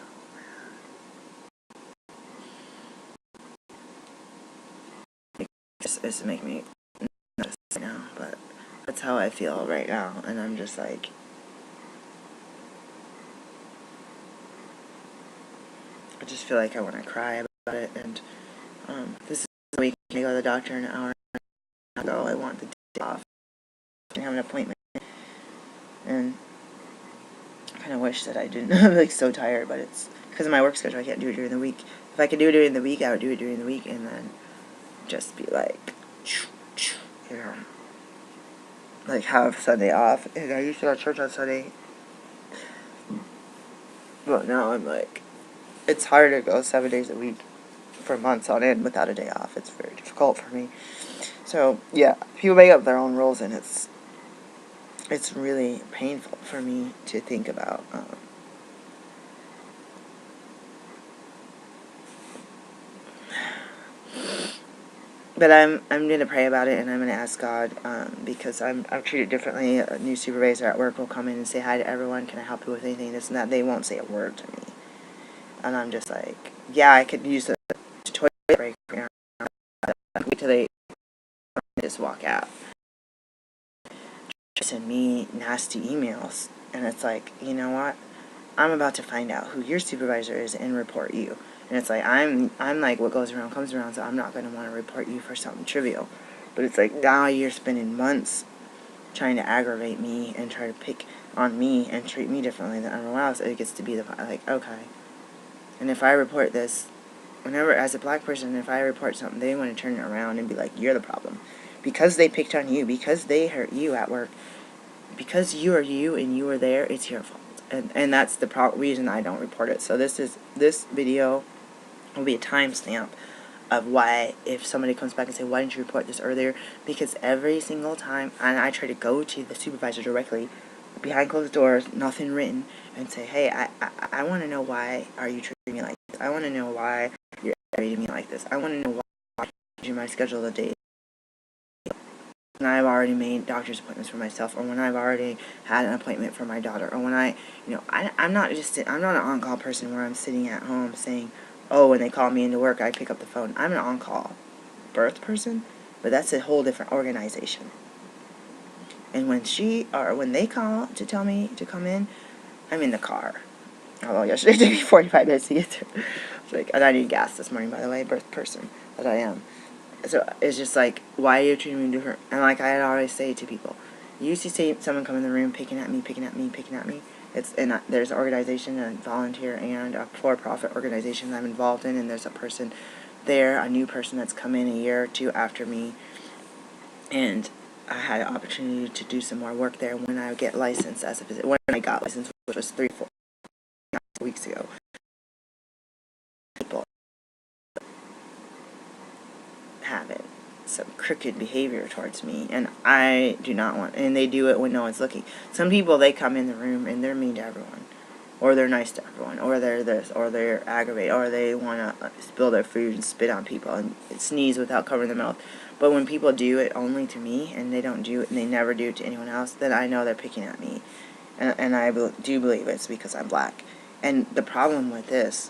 It's making me nuts right now, but that's how I feel right now, and I'm just like, I just feel like I want to cry about it. And this is the week I go to the doctor in an hour ago. I want the day off. I have an appointment, and I kind of wish that I didn't. I'm like so tired, but it's because of my work schedule. I can't do it during the week. If I could do it during the week, I would do it during the week, and then just be like, like have Sunday off. And I used to go to church on Sunday, but now I'm like, it's hard to go 7 days a week for months on end without a day off. It's very difficult for me. So yeah, people make up their own rules, and it's really painful for me to think about. But I'm gonna pray about it, and I'm gonna ask God, because I'm treated differently. A new supervisor at work will come in and say hi to everyone. Can I help you with anything? This and that. They won't say a word to me, and I'm just like, yeah, I could use the toilet break right now. Wait till they just walk out. Send me nasty emails And it's like, you know what? I'm about to find out who your supervisor is and report you. And it's like, I'm like, what goes around comes around, so I'm not going to want to report you for something trivial. But it's like, now you're spending months trying to aggravate me and try to pick on me and treat me differently than everyone else. It gets to be like, okay. And if I report this, whenever, as a black person, if I report something, they want to turn it around and be like, you're the problem. Because they picked on you, because they hurt you at work, because you are you and you were there, it's your fault. And that's the reason I don't report it. So this video will be a timestamp of why, if somebody comes back and say, why didn't you report this earlier? Because every single time, and I try to go to the supervisor directly, behind closed doors, nothing written, and say, hey, I want to know, why are you treating me like this? I want to know why you're treating me like this. I want to know why you're changing my schedule the day when I've already made doctor's appointments for myself, or when I've already had an appointment for my daughter, or when I'm not an on-call person where I'm sitting at home saying, oh, when they call me into work, I pick up the phone. I'm an on-call birth person, but that's a whole different organization. And when they call to tell me to come in, I'm in the car. Although yesterday it took me 45 minutes to get there. It's like, and I need gas this morning, by the way, birth person that I am. So it's just like, why are you treating me different? And like I had always say to people, you used to see someone come in the room picking at me. There's an organization, a volunteer and a for-profit organization that I'm involved in, and there's a person there, a new person that's come in a year or two after me, and I had an opportunity to do some more work there when I get licensed as a physician. When I got licensed, which was 3-4 weeks ago. People having some crooked behavior towards me, and I do not want, and they do it when no one's looking. Some people, they come in the room and they're mean to everyone, or they're nice to everyone, or they're this, or they're aggravated, or they want to spill their food and spit on people and sneeze without covering their mouth. But when people do it only to me, and they don't do it, and they never do it to anyone else, then I know they're picking at me, and I do believe it's because I'm black. And the problem with this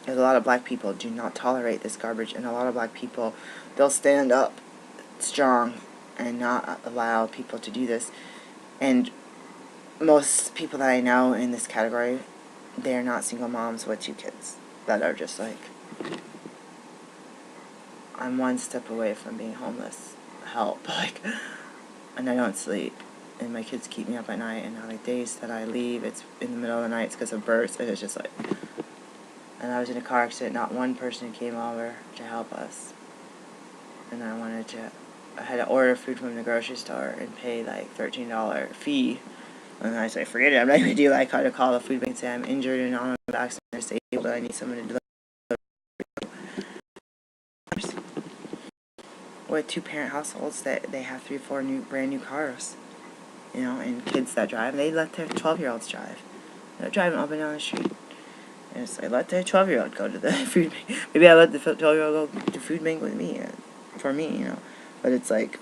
is a lot of black people do not tolerate this garbage, and a lot of black people, they'll stand up strong and not allow people to do this. And most people that I know in this category, they're not single moms with 2 kids that are just like, I'm one step away from being homeless, help, like, and I don't sleep, and my kids keep me up at night, and on days that I leave, it's in the middle of the night, it's because of births, and it's just like, and I was in a car accident, not one person came over to help us, and I had to order food from the grocery store and pay like $13 fee, and I said, forget it, I'm not going to do it. I had to call the food bank and say, I'm injured and on the accident, or disabled, I need someone to deliver. With 2-parent households, that they have 3 or 4 brand new cars, and kids that drive, they let their 12-year-olds drive. They're driving up and down the street. And it's like, let the 12-year-old go to the food bank. Maybe I let the 12-year-old go to food bank with me, for me, But it's like,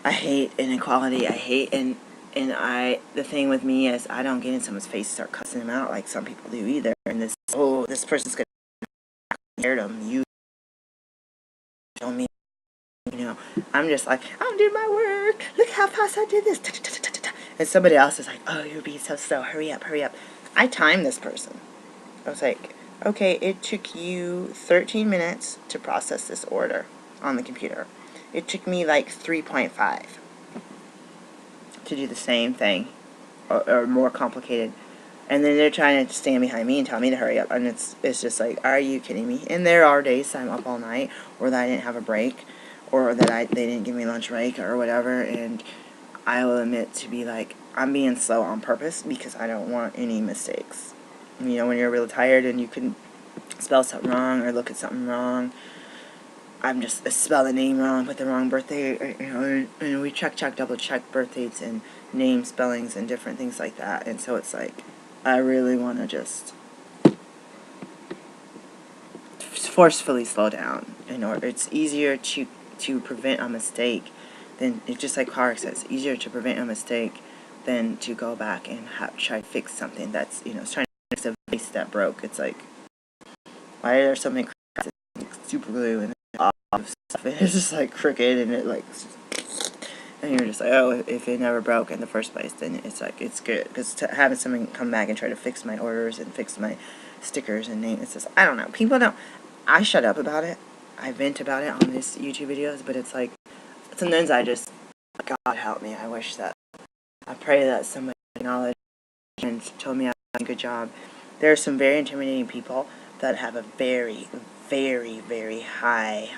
I hate inequality. I hate, the thing with me is I don't get in someone's face and start cussing them out like some people do either. And this person's going to hear them. You tell me, I'm just like, I'm doing my work. Look how fast I did this. And somebody else is like, oh, you're being so slow. Hurry up. I timed this person. I was like, okay, it took you 13 minutes to process this order on the computer. It took me like 3.5 to do the same thing, or more complicated. And then they're trying to stand behind me and tell me to hurry up. And it's just like, are you kidding me? And there are days I'm up all night, or that I didn't have a break, or that they didn't give me lunch break, or whatever. And I will admit to be like, I'm being slow on purpose because I don't want any mistakes. When you're really tired and you can spell something wrong or look at something wrong, I'm just spell the name wrong, put the wrong birthday, and we double check birthdays and name spellings and different things like that. And so it's like, I really want to just forcefully slow down. It's easier to prevent a mistake than, it's just like car accidents, easier to prevent a mistake than to go back and try to fix something that's, it's trying to fix a vase that broke. It's like, why are there so many cracks, super glue and all of stuff, and it's just like crooked, and it like, And you're just like, oh, if it never broke in the first place, then it's like, it's good. Because having someone come back and try to fix my orders and fix my stickers and names, it's just, I don't know. People don't, I shut up about it. I vent about it on these YouTube videos, but it's like, sometimes I just, God help me, I wish that, I pray that somebody acknowledged and told me I did a good job. There are some very intimidating people that have a very, very, very high,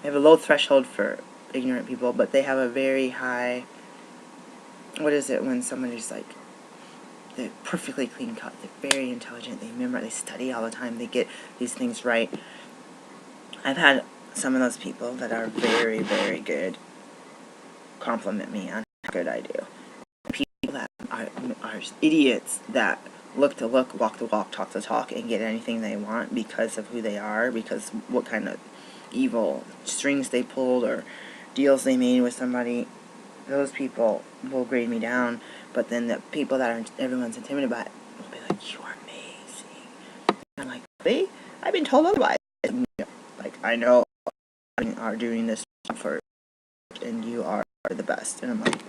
they have a low threshold for ignorant people, but they have a very high, what is it when somebody's like, they're perfectly clean cut, they're very intelligent, they remember, they study all the time, they get these things right. I've had some of those people that are very, very good compliment me on how good I do. People that are idiots that look the look, walk the walk, talk the talk, and get anything they want because of who they are, because what kind of evil strings they pulled or deals they made with somebody. Those people will grade me down, but then the people that are everyone's intimidated by will be like, you are amazing. I'm like, really? I've been told otherwise. Like, I know you are doing this for, and you are the best. And I'm like,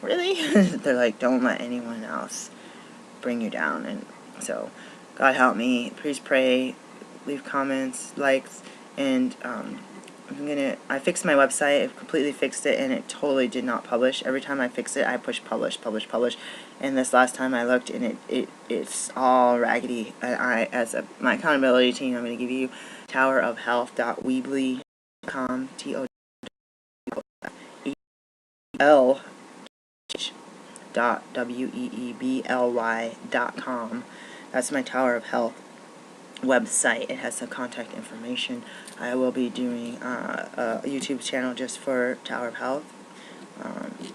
really? They're like, don't let anyone else bring you down. And so, God help me. Please pray, leave comments, likes, and I fixed my website. I've completely fixed it, and it totally did not publish. Every time I fix it, I push publish, publish, publish. And this last time I looked, and it's all raggedy. As my accountability team, I'm going to give you towerofhealth.weebly.com, TOWEEBLY.com. That's my Tower of Health website. It has some contact information. I will be doing a YouTube channel just for Tower of Health,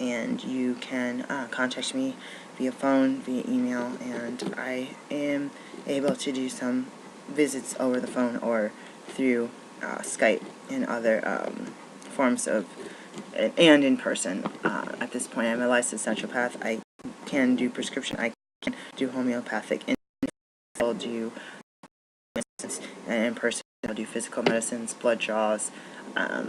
and you can contact me via phone, via email, and I am able to do some visits over the phone or through Skype and other forms of, and in person. At this point, I'm a licensed naturopath. I can do prescription, I can do homeopathic, and I'll do in person. I'll do physical medicines, blood draws,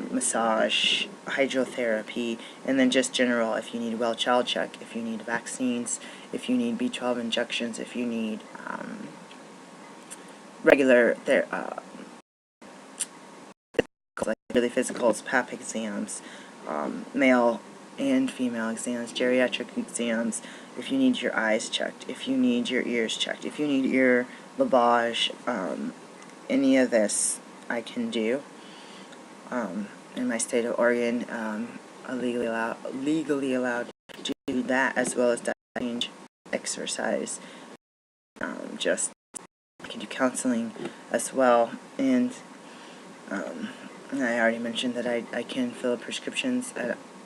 massage, hydrotherapy, and then just general if you need well child check, if you need vaccines, if you need B12 injections, if you need regular like really physicals, PAP exams, male and female exams, geriatric exams, if you need your eyes checked, if you need your ears checked, if you need ear lavage, any of this I can do. In my state of Oregon, I'm legally allowed to do that, as well as diet, exercise. Just I can do counseling as well, and I already mentioned that I can fill prescriptions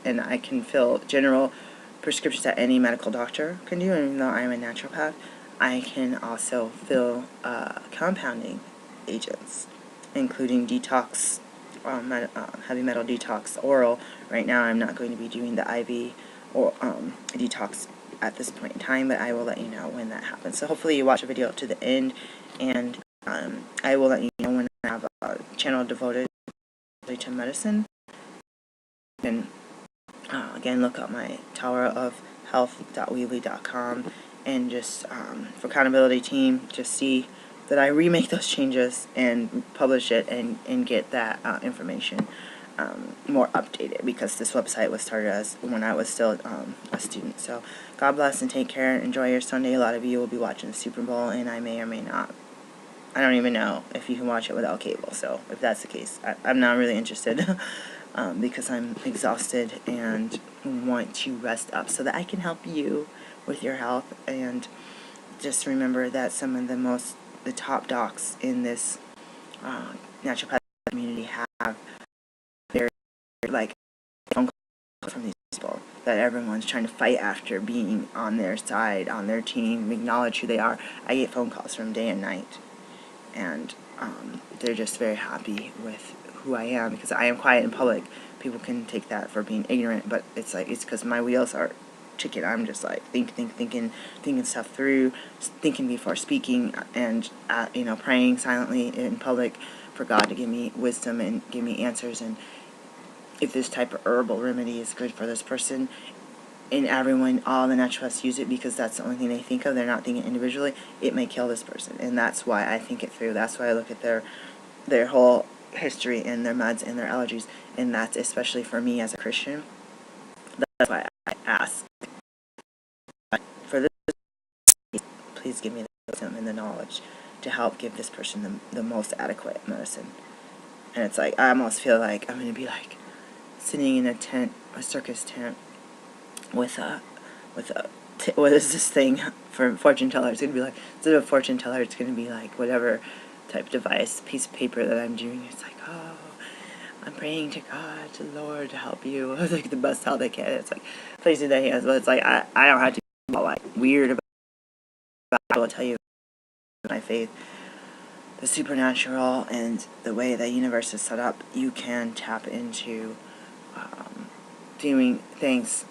and I can fill general prescriptions that any medical doctor can do. And even though I'm a naturopath, I can also fill compounding agents, including detox, heavy metal detox, oral. Right now I'm not going to be doing the IV or detox at this point in time, but I will let you know when that happens. So hopefully you watch the video to the end, and I will let you know when I have a channel devoted to medicine. And again, look up my towerofhealth.weebly.com, and just for accountability team, just see that I remake those changes and publish it and get that information more updated, because this website was started as when I was still a student. So God bless and take care. Enjoy your Sunday. A lot of you will be watching the Super Bowl, and I may or may not. I don't even know if you can watch it without cable, so if that's the case, I'm not really interested because I'm exhausted and want to rest up so that I can help you with your health. And just remember that some of the top docs in this naturopathic community have very, like, phone calls from these people that everyone's trying to fight after being on their side, on their team, acknowledge who they are. I get phone calls from day and night, and they're just very happy with who I am, because I am quiet in public. People can take that for being ignorant, but it's like, it's because my wheels are chicken. I'm just like thinking stuff through, thinking before speaking, and praying silently in public for God to give me wisdom and give me answers. And if this type of herbal remedy is good for this person, and everyone, all the naturopaths use it because that's the only thing they think of, they're not thinking individually, it may kill this person. And that's why I think it through. That's why I look at their whole history and their meds and their allergies, and that's especially for me as a Christian. That's why I ask for this, please give me the wisdom and the knowledge to help give this person the most adequate medicine. And it's like, I almost feel like I'm going to be like sitting in a tent, a circus tent, with what is this thing for fortune teller? It's going to be like, instead of a fortune teller, it's going to be like whatever type device, piece of paper that I'm doing. It's like, oh, I'm praying to God, to the Lord, to help you. Like the best help they can. It's like, please do that, hands. But it's like, I don't have to be all like weird about it. I will tell you my faith, the supernatural, and the way the universe is set up, you can tap into doing things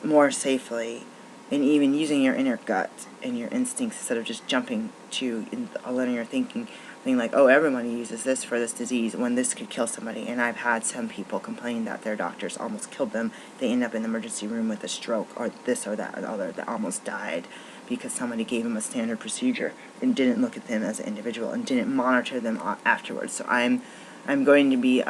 more safely, and even using your inner gut and your instincts instead of just jumping to a linear thinking like, oh, everybody uses this for this disease when this could kill somebody. And I've had some people complain that their doctors almost killed them. They end up in the emergency room with a stroke or this or that or the other, that almost died because somebody gave them a standard procedure and didn't look at them as an individual and didn't monitor them afterwards. So I'm going to be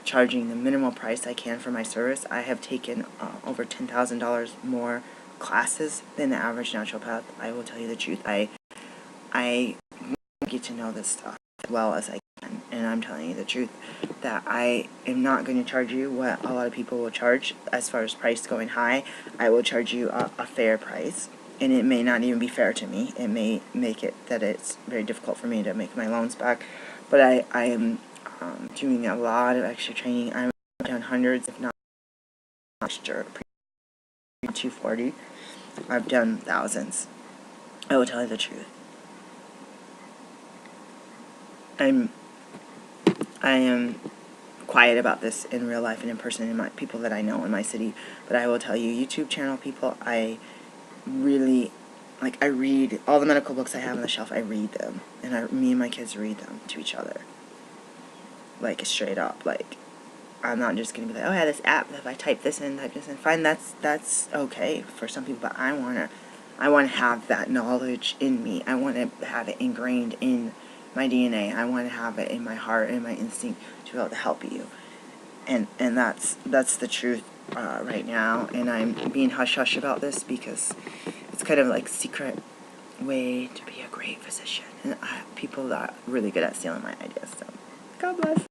charging the minimal price I can for my service. I have taken over $10,000 more classes than the average naturopath. I will tell you the truth. I get to know this stuff as well as I can, and I'm telling you the truth that I am not going to charge you what a lot of people will charge as far as price going high. I will charge you a fair price, and it may not even be fair to me. It may make it that it's very difficult for me to make my loans back, but I am doing a lot of extra training. I've done hundreds, if not extra, 240. I've done thousands. I will tell you the truth. I am quiet about this in real life and in person in my people that I know in my city, but I will tell you, YouTube channel people, I really, like, I read all the medical books I have on the shelf. I read them, and me and my kids read them to each other, like, straight up. Like, I'm not just gonna be like, oh, I have this app, if I type this in, fine, that's okay for some people, but I wanna have that knowledge in me. I want to have it ingrained in my DNA. I want to have it in my heart and my instinct to be able to help you. And that's the truth right now. And I'm being hush-hush about this because it's kind of like secret way to be a great physician. And people that are really good at stealing my ideas. So, God bless.